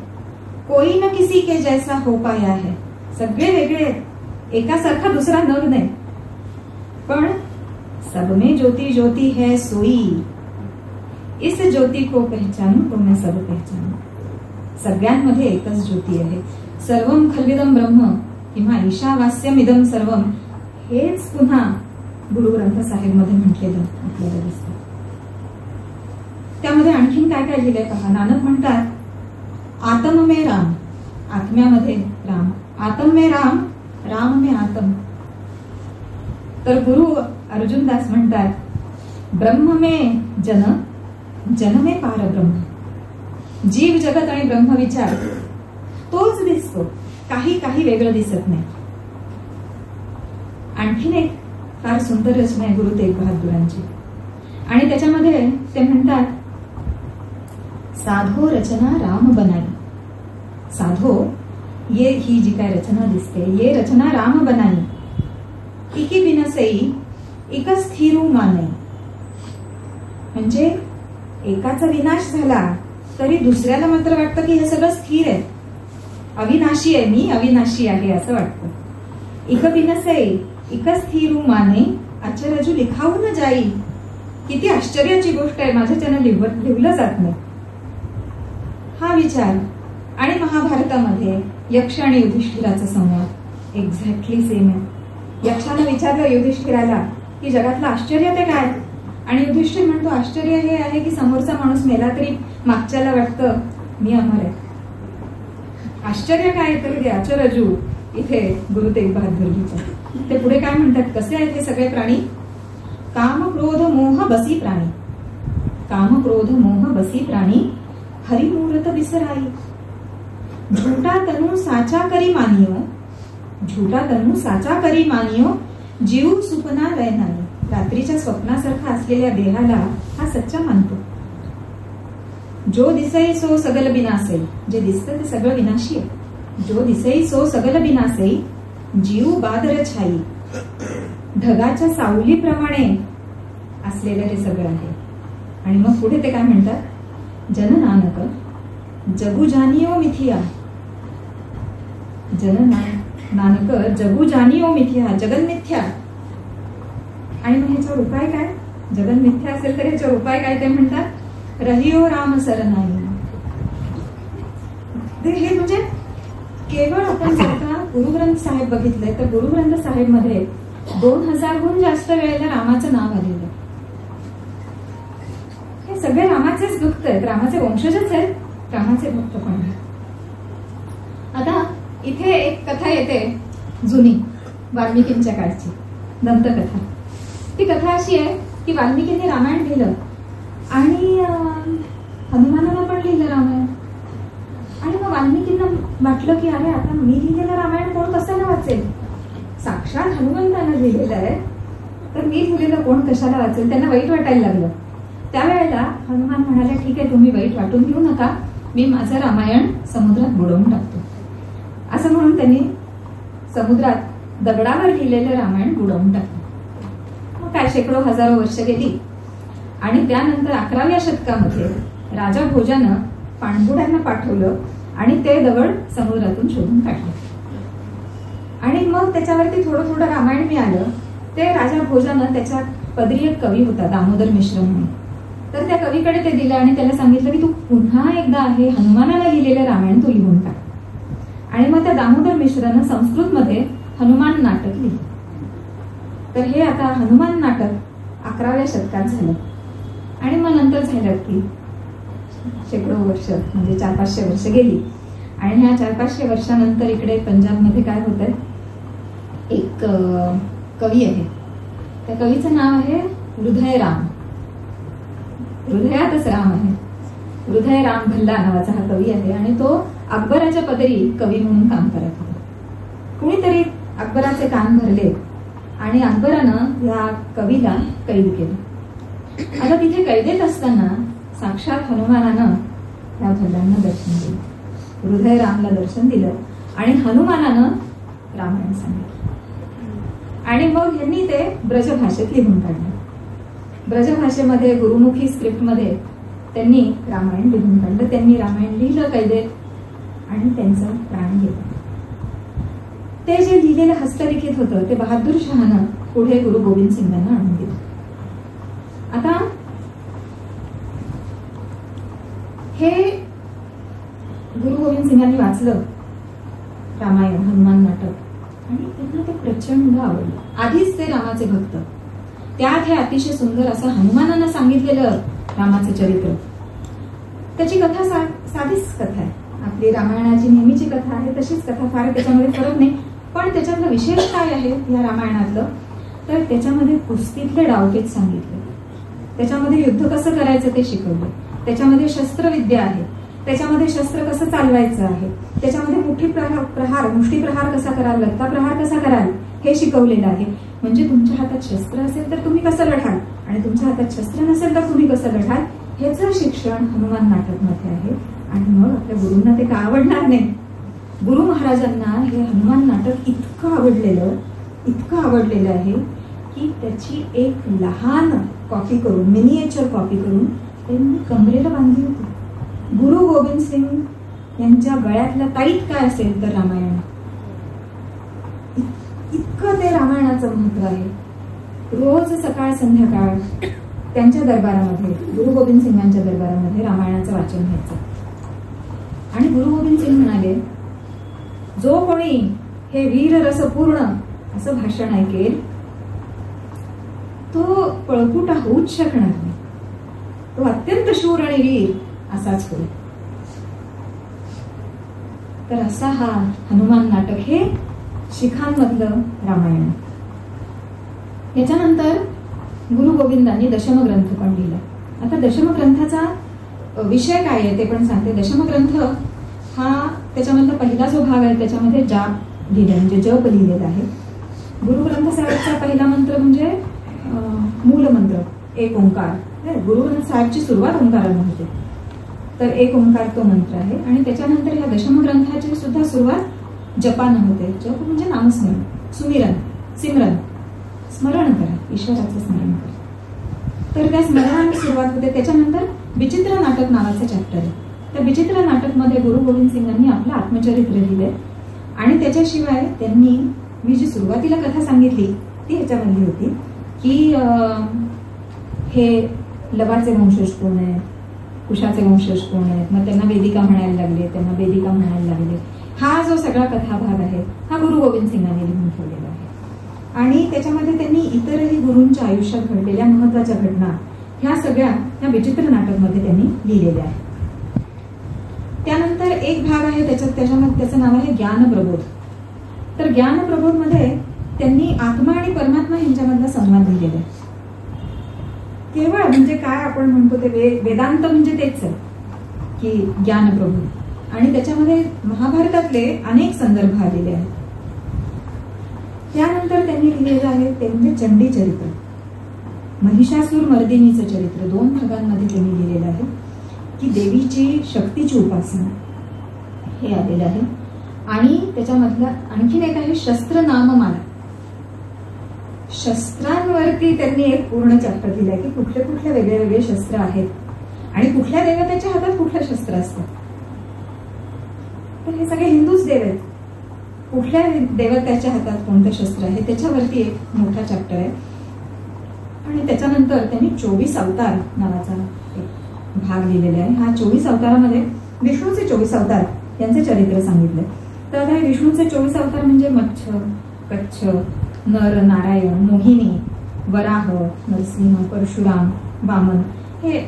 कोई न किसी के जैसा हो पाया है. सगळे वेगळे, एकासारखा दुसरा नग नाही, पण सब में ज्योति ज्योति है सोई, इस ज्योति को पहचानू तो मैं सब पहचानू. सगळ्यांमध्ये एकच ज्योती आहे. सर्वम खल्विदम ब्रह्म किंवा ईशावास्यमिदम सर्वम, हेच पुन्हा गुरुग्रंथ साहेब मध्ये म्हटलेलं आपल्याला दिसतं. त्यामध्ये आणखीन काय काय लिहिलंय पहा. नानक म्हणतात, आत्म में राम, आत्म्यामध्ये राम, आत्म में राम, राम में आत्म. तर गुरु अर्जुनदास म्हणतात, ब्रह्म में जन, जन में पारब्रह्म. जीव जगत आणि ब्रह्मविचार तोच दिसतो, काही काही वेगळं दिसत नाही. आणखीन एक फार सुंदर रचना आहे गुरु तेग बहादुरांची, आणि त्याच्यामध्ये ते म्हणतात, साधो रचना राम बनाई. साधो, ये ही जी काय रचना दिसते, ये रचना राम बनाई, इकी बिनसई इक स्थिरू मानई. म्हणजे एकाचा विनाश झाला तरी दुसऱ्याला मात्र वाटतं की हे सगळं स्थिर आहे, अविनाशी आहे, मी अविनाशी आहे असं वाटतं. इक बिनसई इक स्थिरू माने, अचरजू लिखाऊ न जाई. किती आश्चर्याची गोष्ट आहे, माझ्याच्यानं लिहिलं जात नाही. हा विचार. आणि महाभारतामध्ये यक्ष आणि युधिष्ठिराचा संवाद एक्झॅक्टली सेम आहे. यक्षानं विचारलं युधिष्ठिराला की जगातलं आश्चर्य ते काय, आणि युधिष्ठिर म्हणतो, आश्चर्य हे आहे की समोरचा माणूस मेला तरी मागच्याला वाटतं मी अमर आहे. आश्चर्य काय तर ते अचरजू इथे गुरु तेग बहादूर लिहितात. ते पुढे काय म्हणतात, कसे आहेत हे सगळे प्राणी. काम क्रोध मोह बसी प्राणी, काम क्रोध मोह बसी प्राणी, हरिमूरत विसराई. झूठा तनु साचा करी मानियो, झूठा तनु साचा करी मानियो, जीव सुपना लय नाही. रात्रीच्या स्वप्नासारखा असलेल्या देहाला हा सच्चा मानतो. जो दिसई सो सगल बिनासे, जे दिसतं ते सगळं विनाशी आहे. जो दिसई सो सगल बिनासे, जीव बादर छाई, ढगाच्या सावलीप्रमाणे असलेलं हे सगळं आहे. आणि मग पुढे ते काय म्हणतात, जन नानक जगू जानियो मिथिया, जन नानक जगू जानियो मिथिया, जगन मिथ्या. आणि मग ह्याच्यावर उपाय काय, जगन मिथ्या असेल तर ह्याच्यावर उपाय काय ते म्हणतात, रहियो राम सरनाई. हे म्हणजे केवळ आपण जर का गुरुग्रंथ साहेब बघितलंय तर गुरुग्रंथ साहेब मध्ये 2000हून जास्त वेळेला रामाचं नाव आलेलं. हे सगळे रामाचेच भक्त आहेत, रामाचे वंशजच आहेत, रामाचे भक्त पण आहेत. आता इथे एक कथा येते जुनी वाल्मिकींच्या काळची दंतकथा. ती कथा अशी आहे की वाल्मिकींनी रामायण लिहिलं आणि हनुमानाला पण लिहिलं रामायण. आणि मग वाल्मिकींना वाटलं की अरे आता मी लिहिलेलं रामायण कोण कशाला वाचेल, साक्षात हनुमंतानं लिहिलेलं आहे तर मी लिहिलेलं कोण कशाला वाचेल. त्यांना वाईट वाटायला लागलं. त्यावेळेला हनुमान म्हणाले ठीक आहे तुम्ही वाईट वाटून घेऊ नका, मी माझं रामायण समुद्रात बुडवून टाकतो. असं म्हणून त्यांनी समुद्रात दगडावर लिहिलेलं रामायण बुडवून टाकलं. मग काय शेकडो हजारो वर्ष गेली आणि त्यानंतर 11व्या शतकामध्ये राजा भोजानं पाणबुड्यांना पाठवलं आणि ते दगड समुद्रातून शोधून काढले. आणि मग त्याच्यावरती थोडं थोडं रामायण मिळालं. ते राजा भोजानं त्याच्या पदरी एक कवी होता दामोदर मिश्र म्हणून, तर त्या कवीकडे ते दिलं आणि त्याला सांगितलं की तू पुन्हा एकदा आहे हनुमानाला लिहिलेलं रामायण तू लिहून टाक. आणि मग त्या दामोदर मिश्रानं संस्कृतमध्ये हनुमान नाटक लिहिलं. तर हे आता हनुमान नाटक 11व्या शतकात झालं. आणि मग नंतर झालं की शेकडो वर्ष म्हणजे 400-500 वर्ष गेली. आणि ह्या 400-500 वर्षानंतर इकडे पंजाबमध्ये काय होतंय, एक कवी आहे, त्या कवीचं नाव आहे हृदयराम. हृदयातच राम आहे. हृदयराम भल्ला नावाचा हा कवी आहे आणि तो अकबराच्या पदरी कवी म्हणून काम करत होता. कुणीतरी अकबराचे कान भरले आणि अकबरानं या कवीला कैद केलं. आता तिथे कैदेत असताना साक्षात हनुमानानं या भल्लांना दर्शन दिलं, हृदयरामला दर्शन दिलं आणि हनुमानानं रामायण सांगितलं. आणि मग यांनी ते ब्रजभाषेत लिहून काढलं. ब्रजभाषेमध्ये गुरुमुखी स्क्रिप्टमध्ये त्यांनी रामायण लिहून काढलं. त्यांनी रामायण लिहिलं कैदेत आणि त्यांचं प्राण गेलं. ते जे लिहिलेलं हस्तलिखित होतं ते बहादूर शहानं पुढे गुरु गोविंद सिंगांना आणून दिलं. आता हे गुरु गोविंद सिंगांनी वाचलं रामायण हनुमान नाटक आणि त्यांना ते प्रचंड आवडलं. आधीच ते रामाचे भक्त, त्यात हे अतिशय सुंदर असं हनुमानानं सांगितलेलं रामाचं चरित्र. त्याची कथा साधीच कथा आहे, आपली रामायणाची नेहमीची कथा आहे तशीच कथा, फार त्याच्यामध्ये फरक नाही. पण त्याच्यातलं विशेष काय आहे या रामायणातलं, तर त्याच्यामध्ये कुस्तीतले डावपेच सांगितले, त्याच्यामध्ये युद्ध कसं करायचं ते शिकवलं, त्याच्यामध्ये शस्त्रविद्या आहे, त्याच्यामध्ये शस्त्र कसं चालवायचं आहे, त्याच्यामध्ये मुष्टी प्रहार कसा कराल, लत्ता प्रहार कसा कराल हे शिकवलेलं आहे. म्हणजे तुमच्या हातात शस्त्र असेल तर तुम्ही कसं लढाल आणि तुमच्या हातात शस्त्र नसेल तर तुम्ही कसं लढाल ह्याचं शिक्षण हनुमान नाटक मध्ये आहे. आणि मग आपल्या गुरूंना ते का आवडणार नाही. गुरु महाराजांना हे हनुमान नाटक इतकं आवडलेलं आहे की त्याची एक लहान कॉपी करून, मिनिएचर कॉपी करून त्यांनी कमरेला बांधली होती. गुरु गोविंद सिंग यांच्या गळ्यातला ताईत काय असेल तर रामायण, इतकं ते रामायणाचं महत्व आहे. रोज सकाळ संध्याकाळ त्यांच्या दरबारामध्ये, गुरु गोविंद सिंगांच्या दरबारामध्ये रामायणाचं वाचन व्हायचं. आणि गुरु गोविंद सिंग म्हणाले, जो कोणी हे वीर रसपूर्ण असं भाषण ऐकेल तो पळकुटा होऊच शकणार नाही, तो अत्यंत शूर आणि वीर असाच होईल. तर असा हा हनुमान नाटक हे शिखांमधलं रामायण. याच्यानंतर गुरु गोविंदांनी दशमग्रंथ पण लिहिला. आता दशमग्रंथाचा विषय काय आहे ते पण सांगते. दशमग्रंथ हा त्याच्यामधला पहिला जो भाग आहे त्याच्यामध्ये जाप लिहिलं म्हणजे जप लिहिलेला आहे. गुरुग्रंथ साहेबचा पहिला मंत्र म्हणजे मूल मंत्र एक ओंकार. गुरुग्रंथ साहेबची सुरुवात ओंकाराने होते. तर एक ओंकार तो मंत्र आहे. आणि त्याच्यानंतर ह्या दशमग्रंथाची सुद्धा सुरुवात जपानं होते. जप म्हणजे नामस्मरण, सुमिरन, सिमरन, स्मरण करा, ईश्वराचं स्मरण करा. तर त्या स्मरणाने सुरुवात होते. त्याच्यानंतर विचित्र नाटक नावाचं चॅप्टर आहे. त्या विचित्र नाटकमध्ये गुरु गोविंद सिंगांनी आपलं आत्मचरित्र लिहिलंय. आणि त्याच्याशिवाय त्यांनी, मी जी सुरुवातीला कथा सांगितली ती ह्याच्यामधली होती की हे लवाचे वंशज कोण आहे, कुशाचे वंशज कोण आहेत, मग त्यांना वेदिका म्हणायला लागले, त्यांना वेदिका म्हणायला लागले. हा जो सगळा कथाभाग आहे हा गुरु गोविंद सिंगांनी लिहून ठेवलेला आहे. आणि त्याच्यामध्ये त्यांनी इतरही गुरूंच्या आयुष्यात घडलेल्या महत्वाच्या घटना ह्या सगळ्या ह्या विचित्र नाटकमध्ये त्यांनी लिहिलेल्या आहेत. त्यानंतर एक भाग आहे त्याच्यामध्ये, त्याचं नाव आहे ज्ञानप्रबोध. तर ज्ञानप्रबोध मध्ये त्यांनी आत्मा आणि परमात्मा यांच्यामधला संवाद लिहिलेला आहे. केवळ म्हणजे काय आपण म्हणतो ते वेदांत म्हणजे तेच आहे की ज्ञानप्रबोध. आणि त्याच्यामध्ये महाभारतातले अनेक संदर्भ आलेले आहेत. त्यानंतर त्यांनी लिहिलेलं आहे ते म्हणजे चंडी चरित्र, महिषासूर मर्दिनीचं चरित्र. 2 भागांमध्ये त्यांनी लिहिलेलं आहे की देवीची शक्तीची उपासना हे आलेलं आहे. आणि त्याच्यामधला आणखीन एक आहे शस्त्र नाममाला. शस्त्रांवरती त्यांनी एक पूर्ण चॅप्टर दिलाय की कुठले कुठले वेगळे वेगळे शस्त्र आहेत आणि कुठल्या देवतेच्या हातात कुठलं शस्त्र असतं. तर हे सगळे हिंदूच देव आहेत. कुठल्या देवतेच्या हातात कोणतं शस्त्र आहे त्याच्यावरती एक मोठा चॅप्टर आहे. आणि त्याच्यानंतर त्यांनी 24 अवतार नावाचा एक भाग लिहिलेला आहे. हा 24 अवतारामध्ये विष्णूचे 24 अवतार यांचे चरित्र सांगितले. तर आता हे विष्णूचे 24 अवतार म्हणजे मच्छ, कच्छ, नर, नारायण, मोहिनी, वराह, नरसिंह, परशुराम, वामन, हे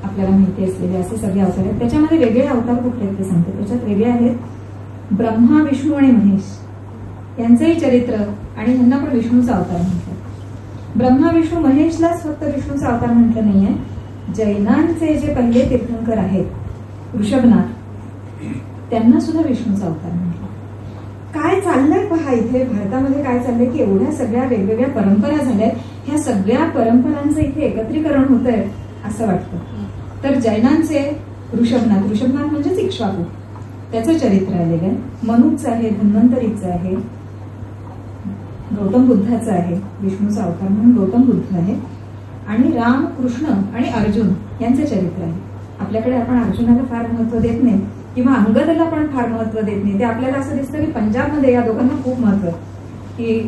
आपल्याला माहिती असलेले असे सगळे अवतार आहेत. त्याच्यामध्ये वेगळे अवतार कुठले आहेत ते सांगते. त्याच्यात वेगळे आहेत ब्रह्मा, विष्णू आणि महेश यांचंही चरित्र. आणि यांना पण विष्णूचा अवतार म्हटलं. ब्रह्मा, विष्णू, महेशलाच फक्त विष्णूचा अवतार म्हटलं नाहीये. जैनांचे जे पहिले तीर्थंकर आहेत ऋषभनाथ, त्यांना सुद्धा विष्णूचा अवतार म्हटलं. काय चाललंय पहा इथे भारतामध्ये, काय चाललंय की एवढ्या सगळ्या वेगवेगळ्या परंपरा झाल्यात. ह्या सगळ्या परंपरांचं इथे एकत्रीकरण होतंय असं वाटतं. तर जैनांचे ऋषभनाथ, ऋषभनाथ म्हणजेच इक्ष्वाकू, त्याचं चरित्र आलेलं आहे. मनुचं आहे, धन्वंतरीचं आहे, गौतम बुद्धाचं आहे, विष्णूचा अवतार म्हणून गौतम बुद्ध आहे. आणि राम, कृष्ण आणि अर्जुन यांचे चरित्र आहे. आपल्याकडे आपण अर्जुनाला फार महत्व देत नाही किंवा अंगदला पण फार महत्व देत नाही. ते आपल्याला असं दिसतं की पंजाबमध्ये या दोघांना खूप महत्व की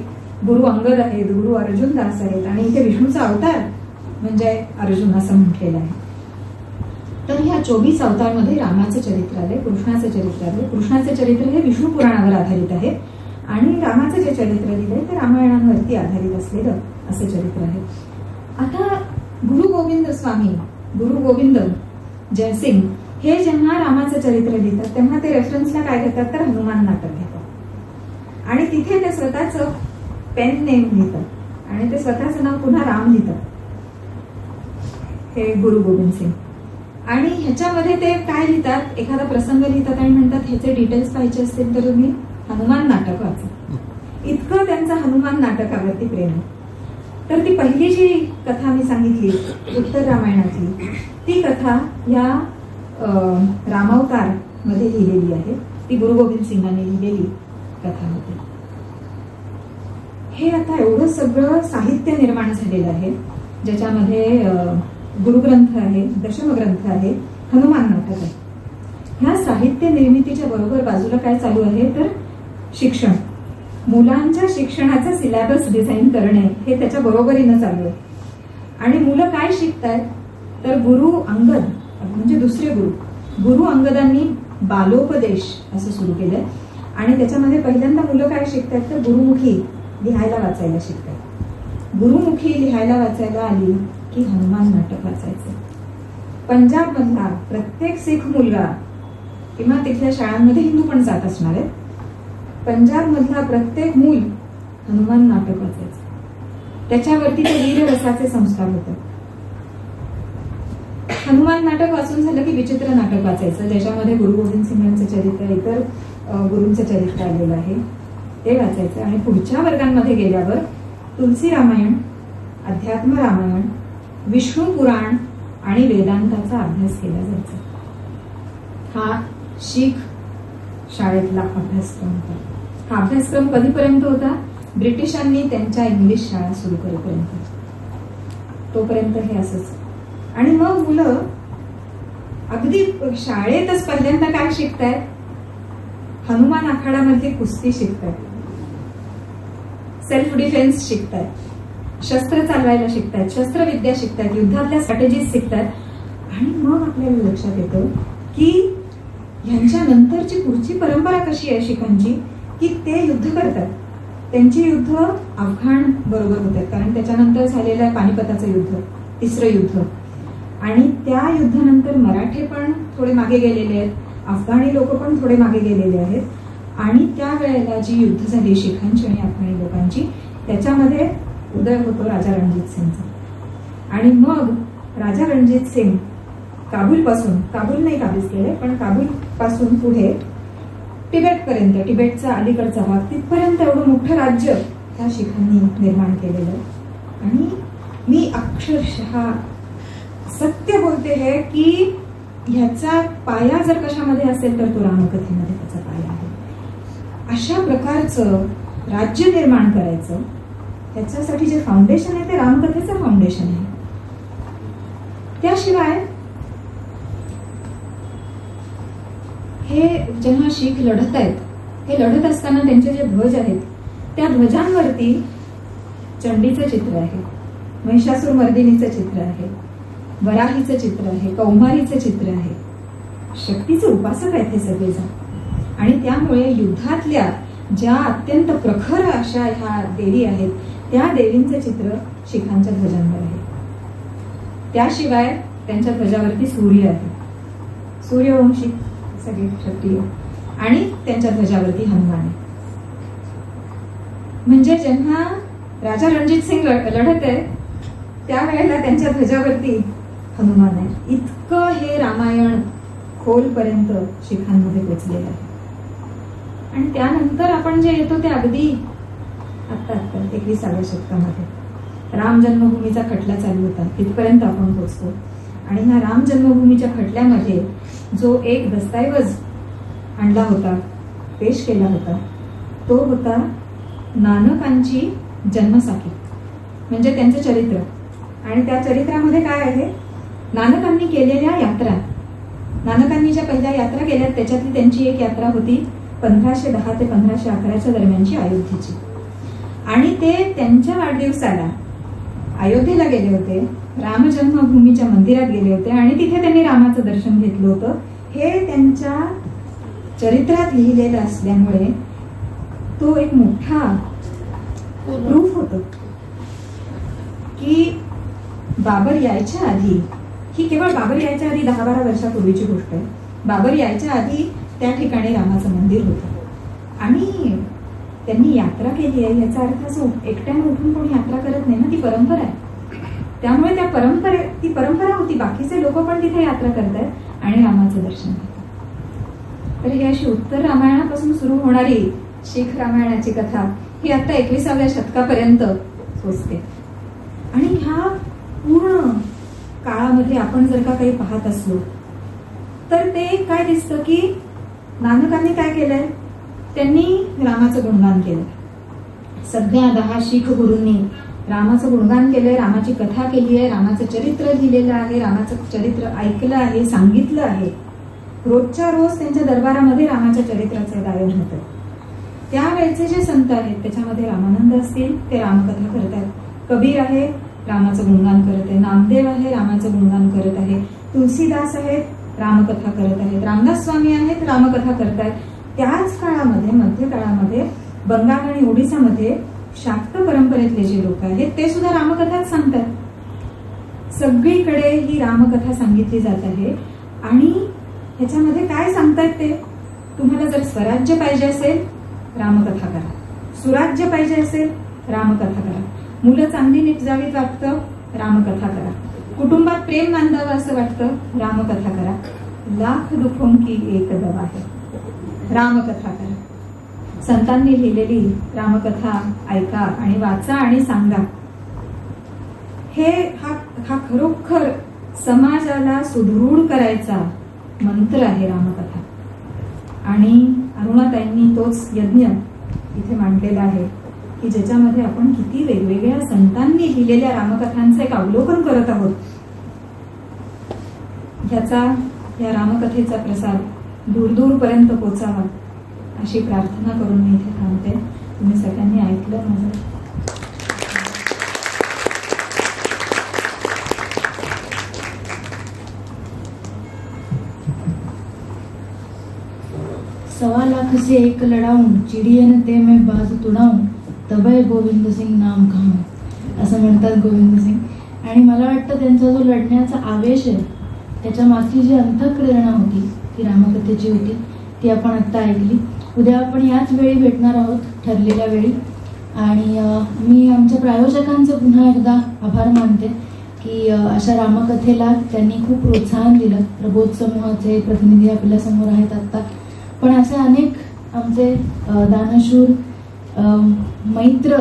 गुरु अंगद आहेत, गुरु अर्जुन दास आहेत आणि इथे विष्णूचा अवतार म्हणजे अर्जुन असं म्हटलेलं आहे. तर ह्या 24 अवतारमध्ये रामाचं चरित्र आले, कृष्णाचं चरित्र आले. कृष्णाचं चरित्र हे विष्णू पुराणावर आधारित आहे आणि रामाचं जे चरित्र लिहिलंय ते रामायणावरती आधारित असलेलं असं चरित्र आहे. आता गुरु गोविंद स्वामी, गुरु गोविंद जयसिंग हे जेव्हा रामाचं चरित्र लिहितात तेव्हा ते रेफरन्सला काय घेतात तर हनुमान नाटक घेतात. आणि तिथे ते स्वतःचं पेन नेम लिहितात आणि ते स्वतःचं नाव पुन्हा राम लिहितात, हे गुरु गोविंद सिंग. आणि ह्याच्यामध्ये ते काय लिहितात, एखादा प्रसंग लिहितात आणि म्हणतात ह्याचे डिटेल्स पाहिजे असतील तर तुम्ही हनुमान नाटक वाचा. इतकं त्यांचं हनुमान नाटकावरती प्रेम आहे. तर ती पहिली जी कथा मी सांगितली उत्तर रामायणातली, ती कथा या रामावतार मध्ये लिहिलेली आहे. ती गुरु गोविंद सिंगांनी लिहिलेली कथा होती. हे आता एवढं सगळं साहित्य निर्माण झालेलं आहे ज्याच्यामध्ये गुरुग्रंथ आहे, दशमग्रंथ आहे, हनुमान नाटक आहे. ह्या साहित्य निर्मितीच्या बरोबर बाजूला काय चालू आहे तर शिक्षण, मुलांच्या शिक्षणाचा सिलेबस डिझाईन करणे हे त्याच्या बरोबरीनं चालू आहे. आणि मुलं काय शिकतायत तर गुरु अंगद म्हणजे दुसरे गुरु अंगदांनी बालोपदेश असं सुरू केलंय. आणि त्याच्यामध्ये पहिल्यांदा मुलं काय शिकतात तर गुरुमुखी लिहायला वाचायला शिकतात. गुरुमुखी लिहायला वाचायला आली की हनुमान नाटक वाचायचं. पंजाब मधला प्रत्येक शीख मुलगा किंवा तिथल्या शाळांमध्ये हिंदू पण जात असणार आहे, पंजाब मधला प्रत्येक मूल हनुमान नाटक वाचायचं. त्याच्यावरती ते वीररसाचे संस्कार होतात. हनुमान नाटक वाचून झालं की विचित्र नाटक वाचायचं ज्याच्यामध्ये गुरु गोविंद सिंगांचं चरित्र, इतर गुरूंचं चरित्र आलेलं आहे ते वाचायचं. आणि पुढच्या वर्गांमध्ये गेल्यावर तुलसी रामायण, अध्यात्म रामायण, विष्णू पुराण आणि वेदांताचा अभ्यास केला जायचा. हा शीख शाळेतला अभ्यासक्रम होता. हा अभ्यासक्रम कधीपर्यंत होता? ब्रिटिशांनी त्यांच्या इंग्लिश शाळा सुरू करेपर्यंत. तोपर्यंत हे असंच. आणि मग मुलं अगदी शाळेतच पहिल्यांदा काय शिकतायत? हनुमान आखाडामधली कुस्ती शिकतायत, सेल्फ डिफेन्स शिकतायत, शस्त्र चालवायला शिकतायत, शस्त्रविद्या शिकतायत, युद्धातल्या स्ट्रॅटेजीज शिकतायत. आणि मग आपल्याला लक्षात येतं की ह्यांच्या नंतरची पुढची परंपरा कशी आहे शिखांची, की ते युद्ध करतात. त्यांची युद्ध अफगाण बरोबर होतात, कारण त्याच्यानंतर झालेलं आहे पानिपताचं युद्ध, तिसरं युद्ध. आणि त्या युद्धानंतर मराठे पण थोडे मागे गेलेले आहेत, अफगाणी लोक पण थोडे मागे गेलेले आहेत. आणि त्यावेळेला जी युद्ध झाली शिखांची आणि अफगाणी लोकांची, त्याच्यामध्ये उदय होतो राजा रणजित सिंगचा. आणि मग राजा रणजित सिंग काबूल नाही काबीज केले, पण काबूल पासून पुढे तिबेटपर्यंत, तिबेटचा अलीकडचा भाग, तिथपर्यंत एवढं मोठं राज्य त्या शिखांनी निर्माण केलेलं. आणि मी अक्षरशः सत्य बोलते आहे की ह्याचा पाया जर कशामध्ये असेल तर तो रामकथेमध्ये त्याचा पाया आहे. अशा प्रकारचं राज्य निर्माण करायचं, त्याच्यासाठी जे फाउंडेशन आहे ते रामकथेचं फाउंडेशन आहे. त्याशिवाय हे जेव्हा शीख लढत आहेत, हे लढत असताना त्यांचे जे ध्वज आहेत त्या ध्वजांवरती चंडीचं चित्र आहे, महिषासूर मर्दिनीचं चित्र आहे, वराहीचं चित्र आहे, कौमारीचं चित्र आहे. शक्तीचे उपासक आहेत हे सगळेजण. आणि त्यामुळे युद्धातल्या ज्या अत्यंत प्रखर अशा ह्या देवी आहेत त्या देवींचं चित्र शिखांच्या ध्वजांवर आहे. त्याशिवाय त्यांच्या ध्वजावरती सूर्य आहे, सूर्यवंशी सगळे क्षत्रिय, आणि त्यांच्या ध्वजावरती हनुमान आहे. म्हणजे जेव्हा राजा रणजित सिंग लढत आहे त्यावेळेला त्यांच्या ध्वजावरती हनुमान आहे. इतकं हे रामायण खोलपर्यंत शिखांमध्ये पोचलेलं आहे. आणि त्यानंतर आपण जे येतो ते अगदी आत्ता 21व्या शतकामध्ये राम जन्मभूमीचा खटला चालू होता, तिथपर्यंत आपण पोचतो. आणि ह्या राम जन्मभूमीच्या खटल्यामध्ये जो एक दस्तऐवज आणला होता, पेश केला होता, तो होता नानकांची जन्मसाखी, म्हणजे त्यांचं चरित्र. आणि त्या चरित्रामध्ये काय आहे? नानकांनी केलेल्या यात्रा, नानकांनी ज्या पहिल्या यात्रा केल्या त्याच्यातली त्यांची एक यात्रा होती 1510 ते 1511 दरम्यानची अयोध्येची. आणि ते त्यांच्या वाढदिवसाला अयोध्येला गेले होते, राम जन्मभूमीच्या मंदिरात गेले होते आणि तिथे त्यांनी रामाचं दर्शन घेतलं होतं. हे त्यांच्या चरित्रात लिहिलेलं असल्यामुळे तो एक मोठा प्रूफ होतो की बाबर यायच्या आधी, ही केवळ बाबर यायच्या आधी 10-12 वर्षापूर्वीची गोष्ट आहे, बाबर यायच्या आधी त्या ठिकाणी रामाचं मंदिर होतं. आणि त्यांनी यात्रा केली आहे याचा अर्थ असं एकट्यानं उठून कोणी यात्रा करत नाही ना, ती परंपरा आहे. त्यामुळे ती परंपरा होती, बाकीचे लोक पण तिथे यात्रा करतात आणि रामाचं दर्शन घेतात. तर ही अशी उत्तर रामायणापासून सुरू होणारी शीख रामायणाची कथा ही आता 21व्या शतकापर्यंत पोचते. आणि ह्या पूर्ण काळामध्ये आपण जर का काही पाहत असलो तर ते काय दिसतं की नानकांनी काय केलंय, त्यांनी रामाचं गुणगान केलं. सगळ्या 10 शीख गुरूंनी रामाचं गुणगान केलंय, रामाची कथा केली आहे, रामाचं चरित्र लिहिलेलं आहे, रामाचं चरित्र ऐकलं आहे, सांगितलं आहे. रोजच्या रोज त्यांच्या दरबारामध्ये रामाच्या चरित्राचं गायन होतं. त्यावेळेचे जे संत आहेत त्याच्यामध्ये रामानंद असतील, ते रामकथा करतात, कबीर आहे रामाचं गुणगान करत आहे, नामदेव आहे रामाचं गुणगान करत आहे, तुलसीदास आहेत रामकथा करत आहेत, रामदास स्वामी आहेत रामकथा करतायत. त्याच काळामध्ये, मध्य काळामध्ये बंगाल आणि ओडिसामध्ये शाक्त परंपरेतले जे लोक आहेत ते सुद्धा रामकथाच सांगतात. सगळीकडे ही रामकथा सांगितली जात आहे. आणि ह्याच्यामध्ये काय सांगतायत ते, तुम्हाला जर स्वराज्य पाहिजे असेल रामकथा करा, सुराज्य पाहिजे असेल रामकथा करा, मुलं चांगली नीट जावीत वाटतं रामकथा करा, कुटुंबात प्रेम बांधावं असं वाटतं रामकथा करा, लाख दुखों की एक दवा आहे रामकथा करा. संतांनी लिहिलेली रामकथा ऐका आणि वाचा आणि सांगा. हा खरोखर समाजाला सुदृढ करायचा मंत्र आहे रामकथा. आणि अरुणाताईंनी तोच यज्ञ इथे मांडलेला आहे की ज्याच्यामध्ये आपण किती वेगवेगळ्या संतांनी लिहिलेल्या रामकथांचं एक अवलोकन करत आहोत. या रामकथेचा प्रसार दूरदूरपर्यंत पोचावा अशी प्रार्थना करून मी इथे थांबते. तुम्ही सगळ्यांनी ऐकलं माझं. सवा लाख से एक लढाऊन चिडियन ते मैं बाज तुडाऊन तबय गोविंद सिंग नाम कहून असं म्हणतात गोविंद सिंग. आणि मला वाटतं त्यांचा जो लढण्याचा आवेश आहे त्याच्या मागची जी अंतःप्रेरणा होती ती रामकथेची होती, ती आपण आत्ता ऐकली. उद्या आपण याच वेळी भेटणार आहोत ठरलेल्या वेळी. आणि मी आमच्या प्रायोजकांचे पुन्हा एकदा आभार मानते की अशा रामकथेला त्यांनी खूप प्रोत्साहन दिलं. प्रबोध समूहाचे प्रतिनिधी आपल्यासमोर आहेत आत्ता, पण असे अनेक आमचे दानशूर मैत्र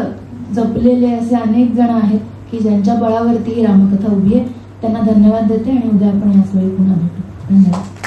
जपलेले असे अनेक जण आहेत की ज्यांच्या बळावरती ही रामकथा उभी आहे. त्यांना धन्यवाद देते आणि उद्या आपण याच वेळी पुन्हा भेटू. धन्यवाद.